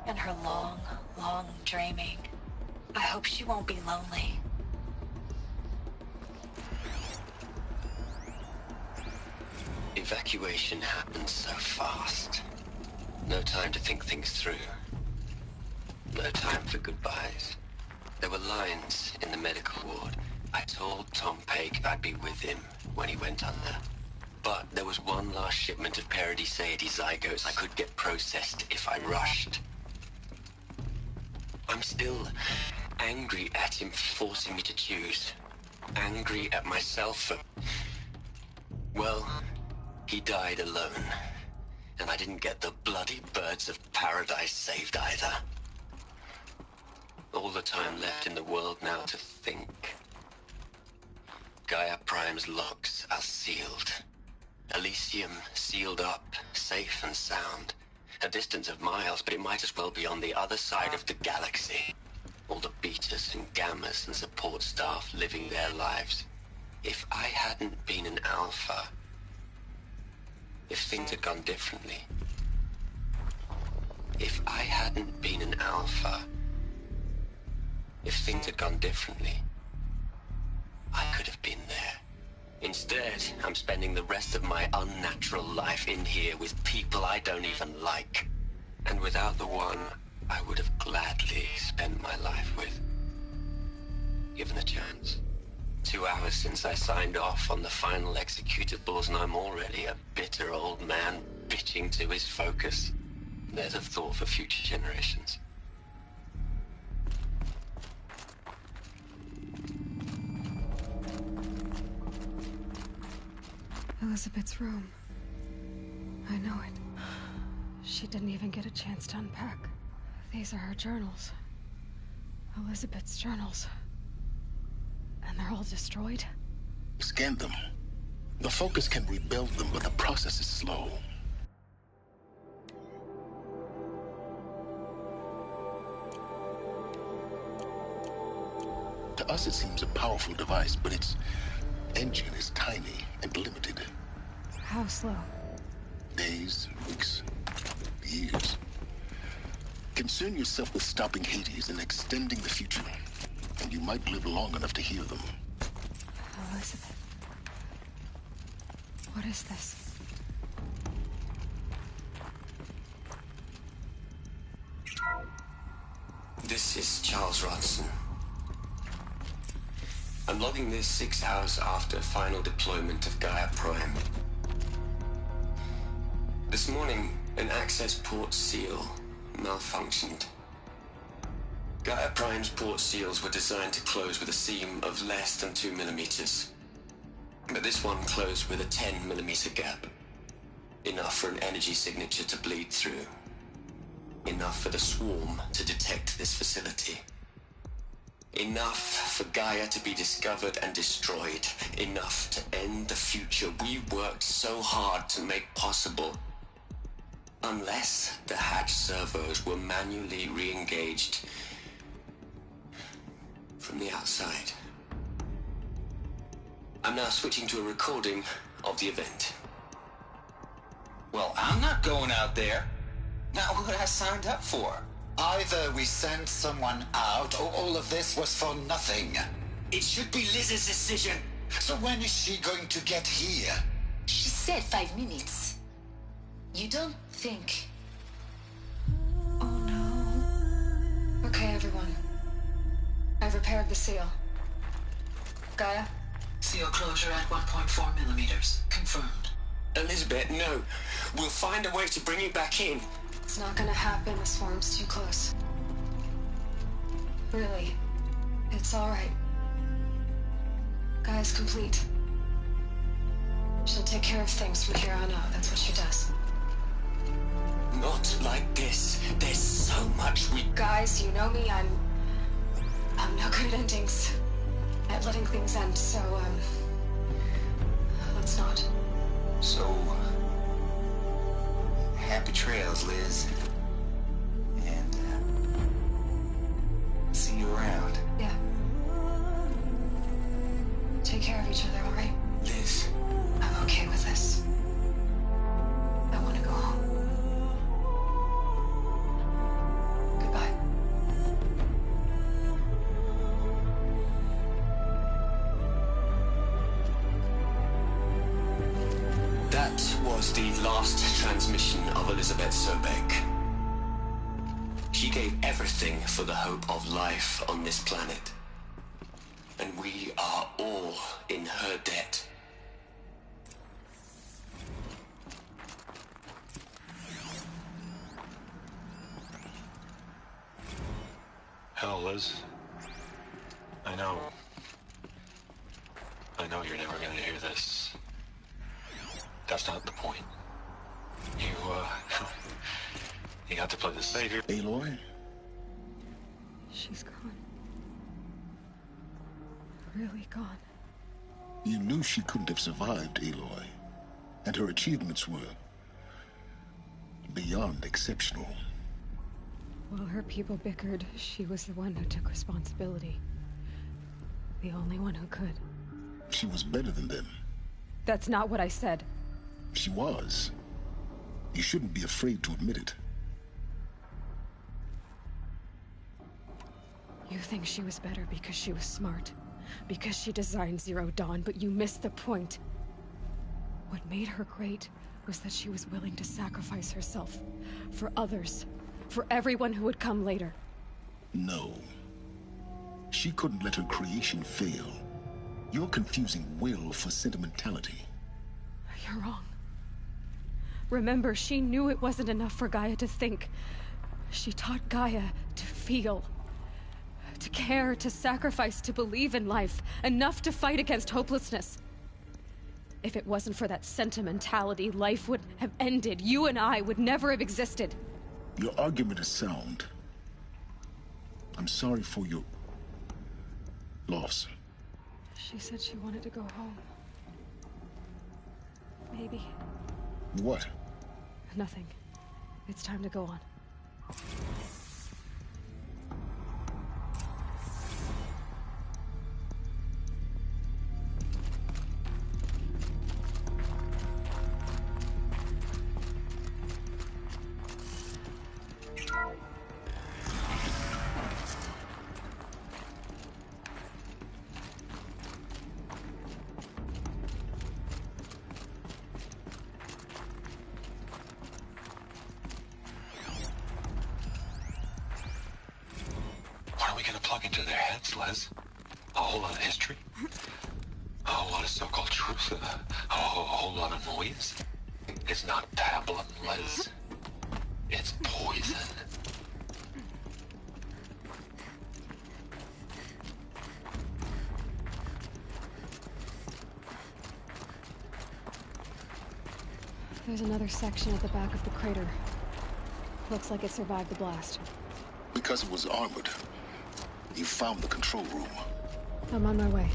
and her long, long dreaming. I hope she won't be lonely. Evacuation happened so fast. No time to think things through. No time for goodbyes. There were lines in the medical ward. I told Tom Paik I'd be with him when he went under. But there was one last shipment of Paradiseidae zygotes I could get processed if I rushed. I'm still angry at him for forcing me to choose. Angry at myself for... Well, he died alone. And I didn't get the bloody birds of paradise saved either. All the time left in the world now to think. Gaia Prime's locks are sealed. Elysium sealed up, safe and sound. A distance of miles, but it might as well be on the other side of the galaxy. All the betas and gammas and support staff living their lives. If I hadn't been an alpha, if things had gone differently, if I hadn't been an alpha, if things had gone differently, I could have been there. Instead, I'm spending the rest of my unnatural life in here with people I don't even like. And without the one I would have gladly spent my life with. Given a chance. 2 hours since I signed off on the final executables, and I'm already a bitter old man bitching to his focus. There's a thought for future generations. Elizabeth's room. I know it. She didn't even get a chance to unpack. These are her journals. Elizabeth's journals. And they're all destroyed? Scan them. The Focus can rebuild them, but the process is slow. To us it seems a powerful device, but its engine is tiny and limited. How slow? Days, weeks, years. Concern yourself with stopping Hades and extending the future, and you might live long enough to hear them. Elizabeth. What is this? This is Charles Rodson. I'm logging this 6 hours after final deployment of Gaia Prime. This morning, an access port seal malfunctioned. Gaia Prime's port seals were designed to close with a seam of less than 2 millimeters. But this one closed with a 10 millimeter gap. Enough for an energy signature to bleed through. Enough for the swarm to detect this facility. Enough for Gaia to be discovered and destroyed. Enough to end the future we worked so hard to make possible. Unless the hatch servos were manually re-engaged from the outside. I'm now switching to a recording of the event. Well, I'm not going out there. Not what I signed up for. Either we sent someone out, or all of this was for nothing. It should be Liz's decision. So when is she going to get here? She said 5 minutes. You don't think... Okay, everyone. I've repaired the seal. Gaia? Seal closure at 1.4 millimeters. Confirmed. Elizabeth, no. We'll find a way to bring you back in. It's not gonna happen. The swarm's too close. Really. It's alright. Gaia's complete. She'll take care of things from here on out. That's what she does. Not like this. There's so much we... Guys, you know me. I'm no good at endings. At letting things end, so, let's not. So... happy trails, Liz. And, see you around. Yeah. Take care of each other, alright? Liz. I'm okay with this. I want to go home. was the last transmission of Elizabeth Sobek. She gave everything for the hope of life on this planet. And we are all in her debt. Hell, Liz. I know you're never gonna hear this. That's not the point. You got to play the savior. Aloy? She's gone. Really gone. You knew she couldn't have survived, Aloy. And her achievements were beyond exceptional. While her people bickered, she was the one who took responsibility. The only one who could. She was better than them. That's not what I said. She was. You shouldn't be afraid to admit it. You think she was better because she was smart, because she designed Zero Dawn, but you missed the point. What made her great was that she was willing to sacrifice herself for others, for everyone who would come later. No. She couldn't let her creation fail. You're confusing will for sentimentality. You're wrong. Remember, she knew it wasn't enough for Gaia to think. She taught Gaia to feel. To care, to sacrifice, to believe in life. Enough to fight against hopelessness. If it wasn't for that sentimentality, life would have ended. You and I would never have existed. Your argument is sound. I'm sorry for your loss. She said she wanted to go home. Maybe. What? Nothing. It's time to go on. Into their heads, Les. A whole lot of history. A whole lot of so-called truth. A whole lot of noise. It's not pablum, Les. It's poison. There's another section at the back of the crater. Looks like it survived the blast. Because it was armored. You found the control room. I'm on my way.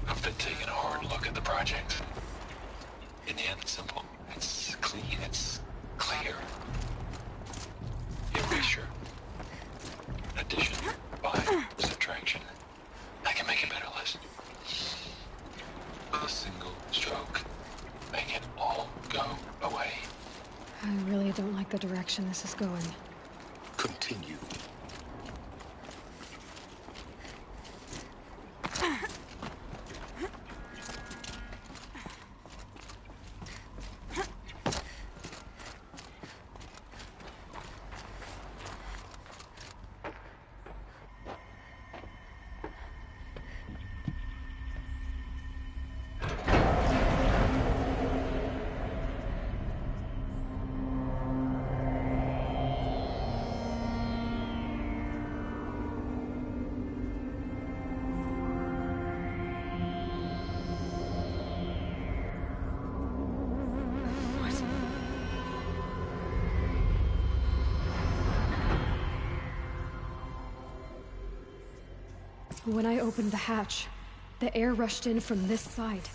I've been taking a hard look at the project. In the end, it's simple. It's clean. It's clear. Erasure. Addition. By subtraction. I can make it better, Liz. With a single stroke. Make it all go away. I really don't like the direction this is going. Continue. When I opened the hatch, the air rushed in from this side.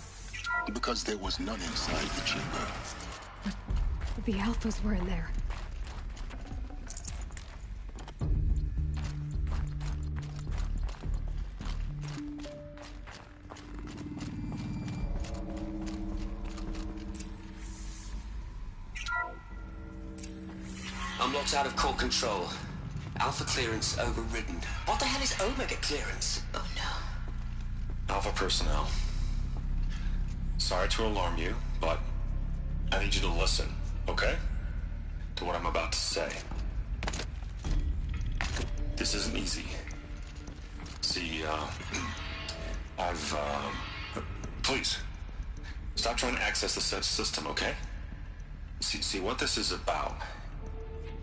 Because there was none inside the chamber. But the Alphas were in there. I'm locked out of core control. Alpha clearance overridden. What the hell is Omega clearance? Oh no. Alpha personnel. Sorry to alarm you, but I need you to listen, okay? To what I'm about to say. This isn't easy. See, please, stop trying to access the said system, okay? See, what this is about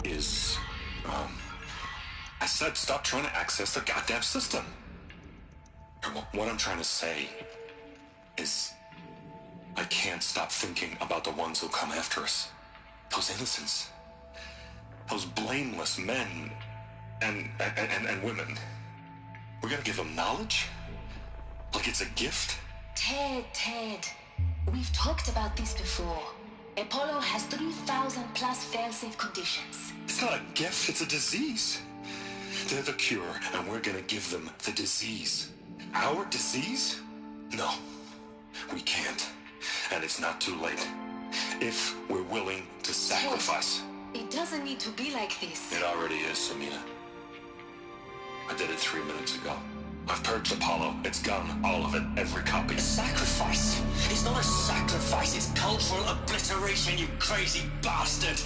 is, I said stop trying to access the goddamn system. What I'm trying to say is, I can't stop thinking about the ones who come after us. Those innocents. Those blameless men and women. We're gonna give them knowledge? Like it's a gift? Ted. We've talked about this before. Apollo has 3,000 plus fail-safe conditions. It's not a gift, it's a disease. They're the cure, and we're gonna give them the disease. Our disease? No, we can't. And it's not too late. If we're willing to sacrifice. Ted, it doesn't need to be like this. It already is, Samina. I did it 3 minutes ago. I've purged Apollo. It's gone. All of it. Every copy. A sacrifice? It's not a sacrifice. It's cultural obliteration, you crazy bastard.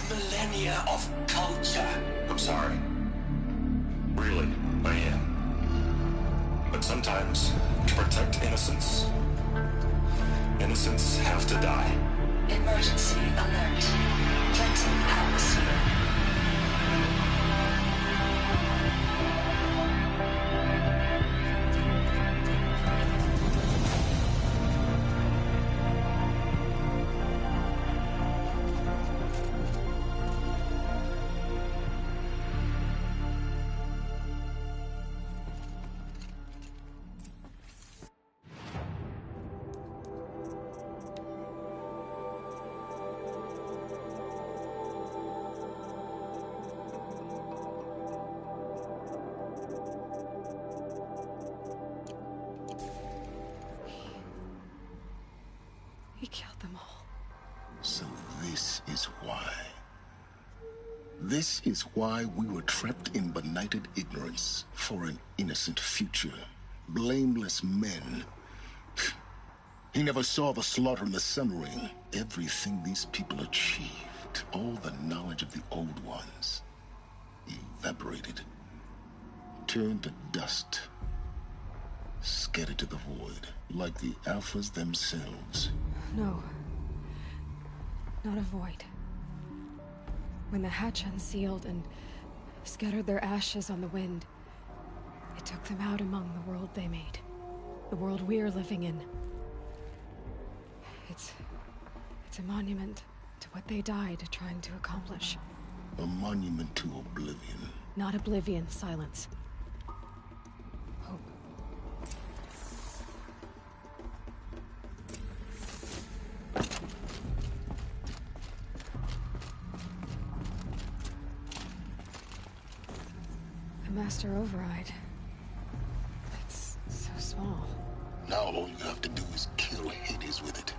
Millennia of culture. I'm sorry. Really, I am. But sometimes, to protect innocence, innocents have to die. Emergency alert. Threatened atmosphere. He killed them all. So this is why. This is why we were trapped in benighted ignorance for an innocent future. Blameless men. He never saw the slaughter in the Sun Ring. Everything these people achieved, all the knowledge of the old ones, evaporated, turned to dust, scattered to the void, like the Alphas themselves. No. Not a void. When the hatch unsealed and scattered their ashes on the wind, it took them out among the world they made. The world we're living in. It's a monument to what they died trying to accomplish. A monument to oblivion. Not oblivion, silence. Hope. The Master Override. It's so small. Now all you have to do is kill Hades with it.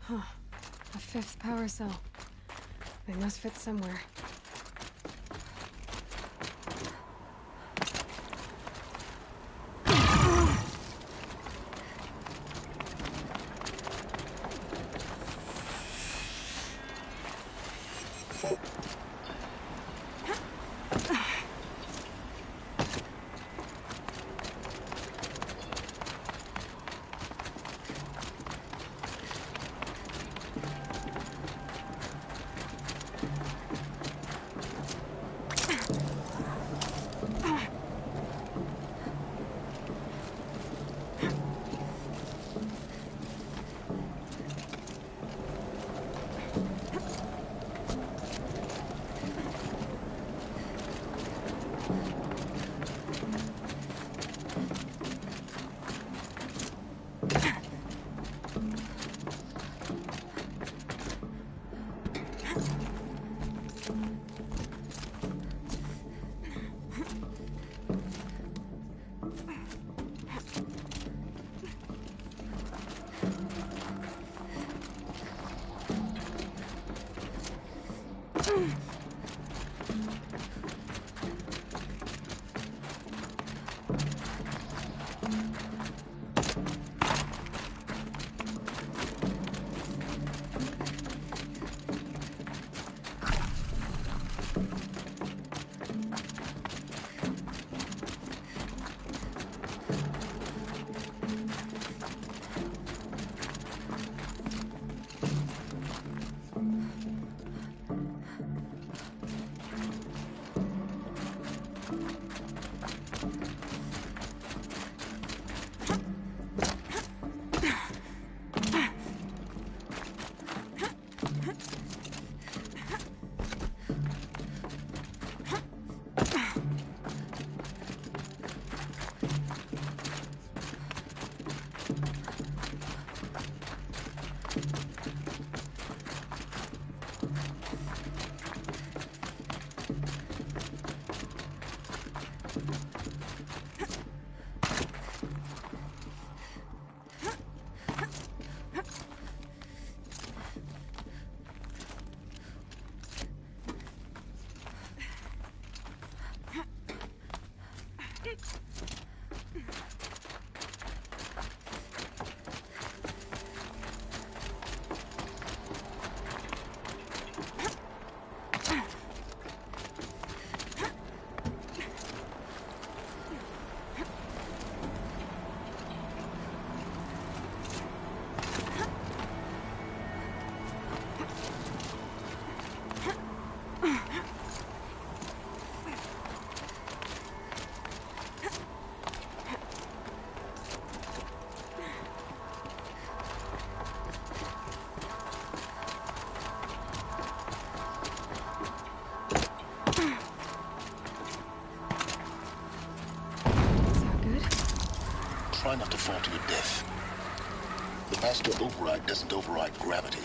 Huh. A fifth power cell. They must fit somewhere. your death. The master override doesn't override gravity.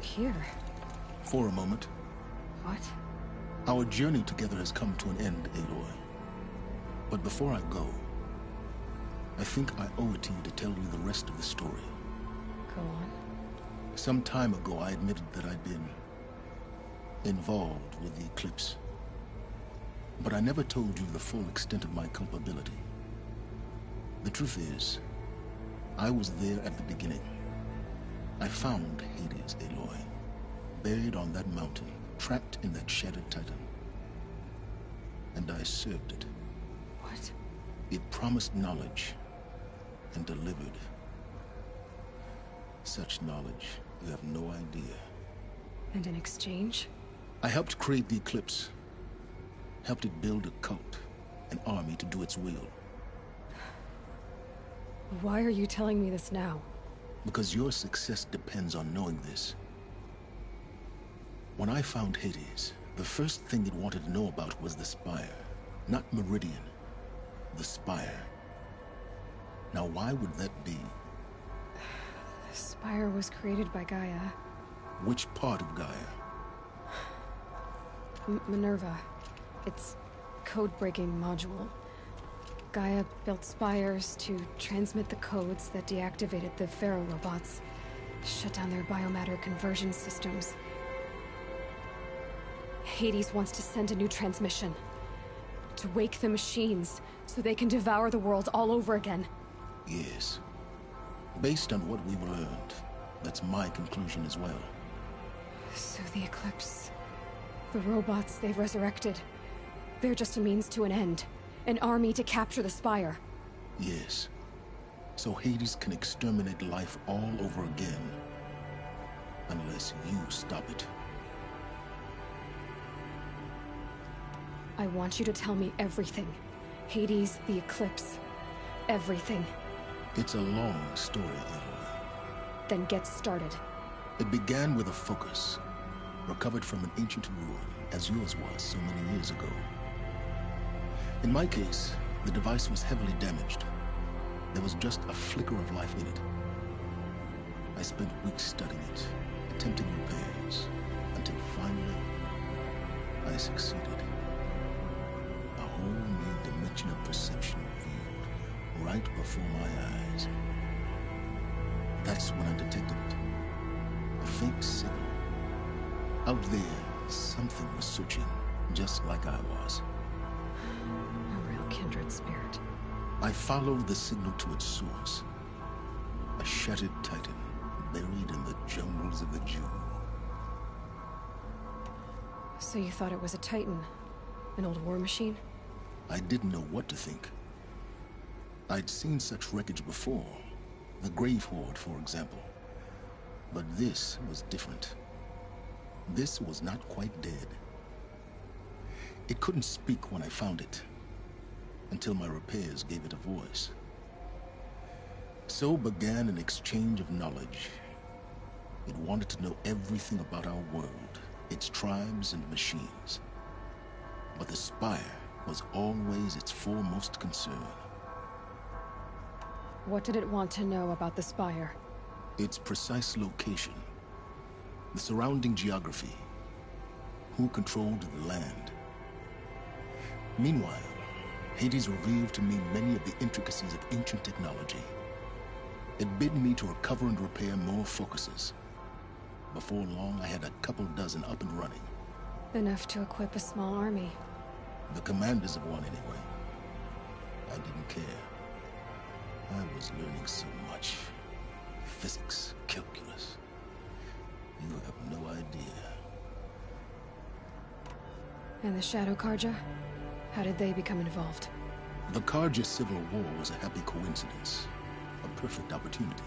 Here. For a moment. What? Our journey together has come to an end, Aloy. But before I go, I think I owe it to you to tell you the rest of the story. Go on. Some time ago, I admitted that I'd been involved with the Eclipse. But I never told you the full extent of my culpability. The truth is, I was there at the beginning. I found Hades, Aloy, buried on that mountain, trapped in that shattered titan. And I served it. What? It promised knowledge and delivered. Such knowledge, you have no idea. And in exchange? I helped create the Eclipse. Helped it build a cult, an army to do its will. Why are you telling me this now? Because your success depends on knowing this. When I found Hades, the first thing it wanted to know about was the Spire. Not Meridian. The Spire. Now why would that be? The Spire was created by Gaia. Which part of Gaia? Minerva. Its code-breaking module. Gaia built spires to transmit the codes that deactivated the Pharaoh robots, shut down their biomatter conversion systems. Hades wants to send a new transmission, to wake the machines so they can devour the world all over again. Yes. Based on what we've learned, that's my conclusion as well. So the Eclipse, the robots they've resurrected, they're just a means to an end. An army to capture the Spire. Yes. So Hades can exterminate life all over again. Unless you stop it. I want you to tell me everything. Hades, the Eclipse, everything. It's a long story, Aloy. Then get started. It began with a focus, recovered from an ancient ruin, as yours was so many years ago. In my case, the device was heavily damaged. There was just a flicker of life in it. I spent weeks studying it, attempting repairs, until finally, I succeeded. A whole new dimension of perception revealed, right before my eyes. That's when I detected it. A faint signal. Out there, something was searching, just like I was. Kindred spirit. I followed the signal to its source. A shattered titan, buried in the jungles of the Jew. So you thought it was a titan? An old war machine? I didn't know what to think. I'd seen such wreckage before. The Grave Horde, for example. But this was different. This was not quite dead. It couldn't speak when I found it. Until my repairs gave it a voice. So began an exchange of knowledge. It wanted to know everything about our world, its tribes and machines. But the Spire was always its foremost concern. What did it want to know about the Spire? Its precise location, the surrounding geography, who controlled the land. Meanwhile, Hades revealed to me many of the intricacies of ancient technology. It bid me to recover and repair more focuses. Before long, I had a couple dozen up and running. Enough to equip a small army. The commanders of one, anyway. I didn't care. I was learning so much. Physics, calculus. You have no idea. And the Shadow Karja? How did they become involved? The Karja Civil War was a happy coincidence. A perfect opportunity.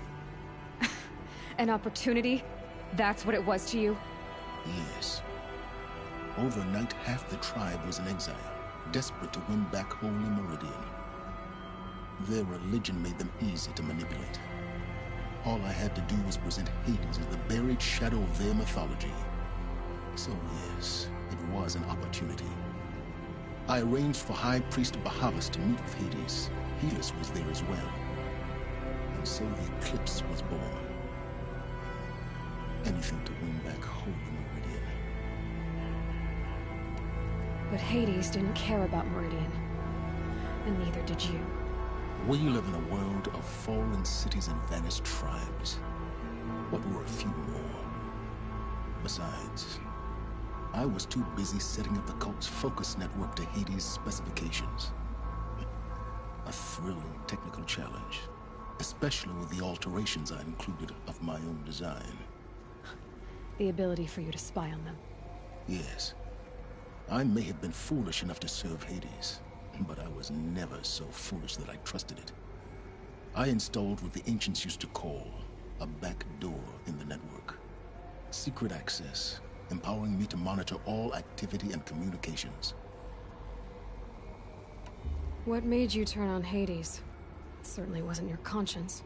An opportunity? That's what it was to you? Yes. Overnight, half the tribe was in exile, desperate to win back Holy Meridian. Their religion made them easy to manipulate. All I had to do was present Hades as the buried shadow of their mythology. So yes, it was an opportunity. I arranged for High Priest Bahavas to meet with Hades. Helis was there as well. And so the Eclipse was born. Anything to win back Holy Meridian. But Hades didn't care about Meridian. And neither did you. We live in a world of fallen cities and vanished tribes. What were a few more? Besides, I was too busy setting up the cult's focus network to Hades' specifications. A thrilling technical challenge, especially with the alterations I included of my own design. The ability for you to spy on them. Yes. I may have been foolish enough to serve Hades, but I was never so foolish that I trusted it. I installed what the ancients used to call a back door in the network. Secret access, empowering me to monitor all activity and communications. What made you turn on Hades? It certainly wasn't your conscience.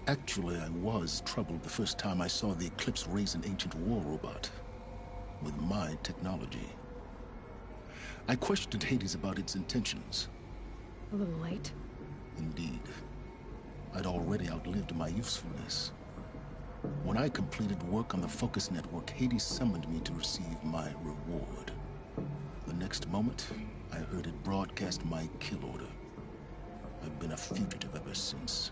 Actually, I was troubled the first time I saw the Eclipse raise an ancient war robot with my technology. I questioned Hades about its intentions. A little late. Indeed. I'd already outlived my usefulness. When I completed work on the Focus Network, Hades summoned me to receive my reward. The next moment, I heard it broadcast my kill order. I've been a fugitive ever since.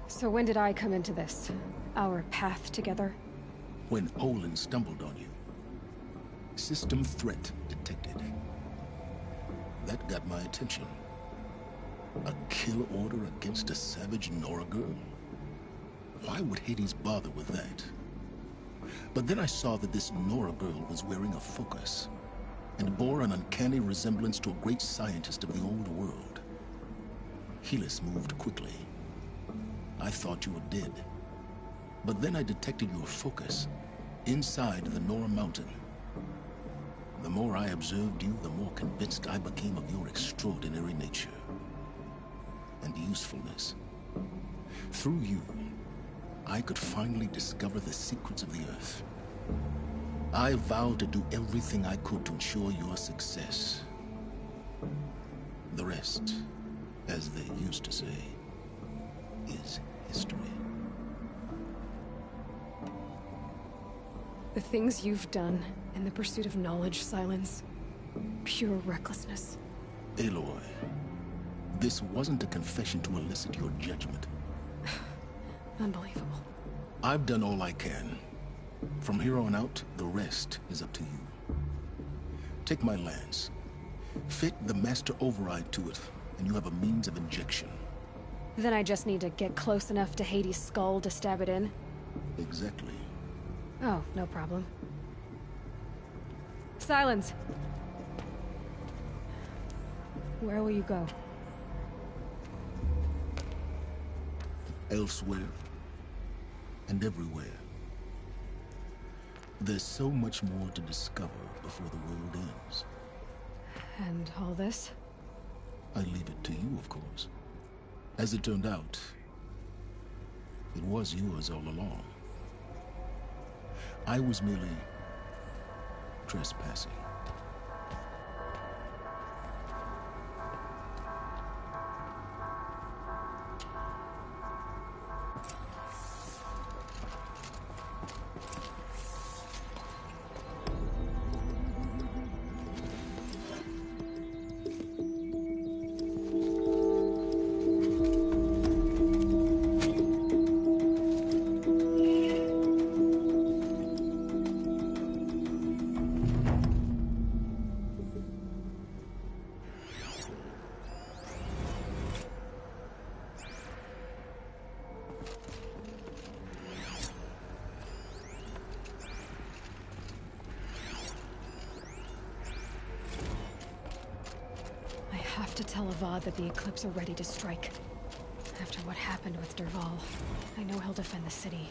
So when did I come into this? Our path together? When Olin stumbled on you. System threat detected. That got my attention. A kill order against a savage Nora girl? Why would Hades bother with that? But then I saw that this Nora girl was wearing a focus, and bore an uncanny resemblance to a great scientist of the old world. Helis moved quickly. I thought you were dead. But then I detected your focus inside the Nora mountain. The more I observed you, the more convinced I became of your extraordinary nature and usefulness. Through you, I could finally discover the secrets of the Earth. I vowed to do everything I could to ensure your success. The rest, as they used to say, is history. The things you've done in the pursuit of knowledge, Silence. Pure recklessness. Aloy, this wasn't a confession to elicit your judgment. Unbelievable. I've done all I can. From here on out, the rest is up to you. Take my lance. Fit the master override to it, and you have a means of injection. Then I just need to get close enough to Hades' skull to stab it in? Exactly. Oh, no problem. Silence! Where will you go? Elsewhere. And everywhere. There's so much more to discover before the world ends. And all this? I leave it to you, of course. As it turned out, it was yours all along. I was merely trespassing. have to tell Avad that the Eclipse are ready to strike. After what happened with Derval, I know he'll defend the city.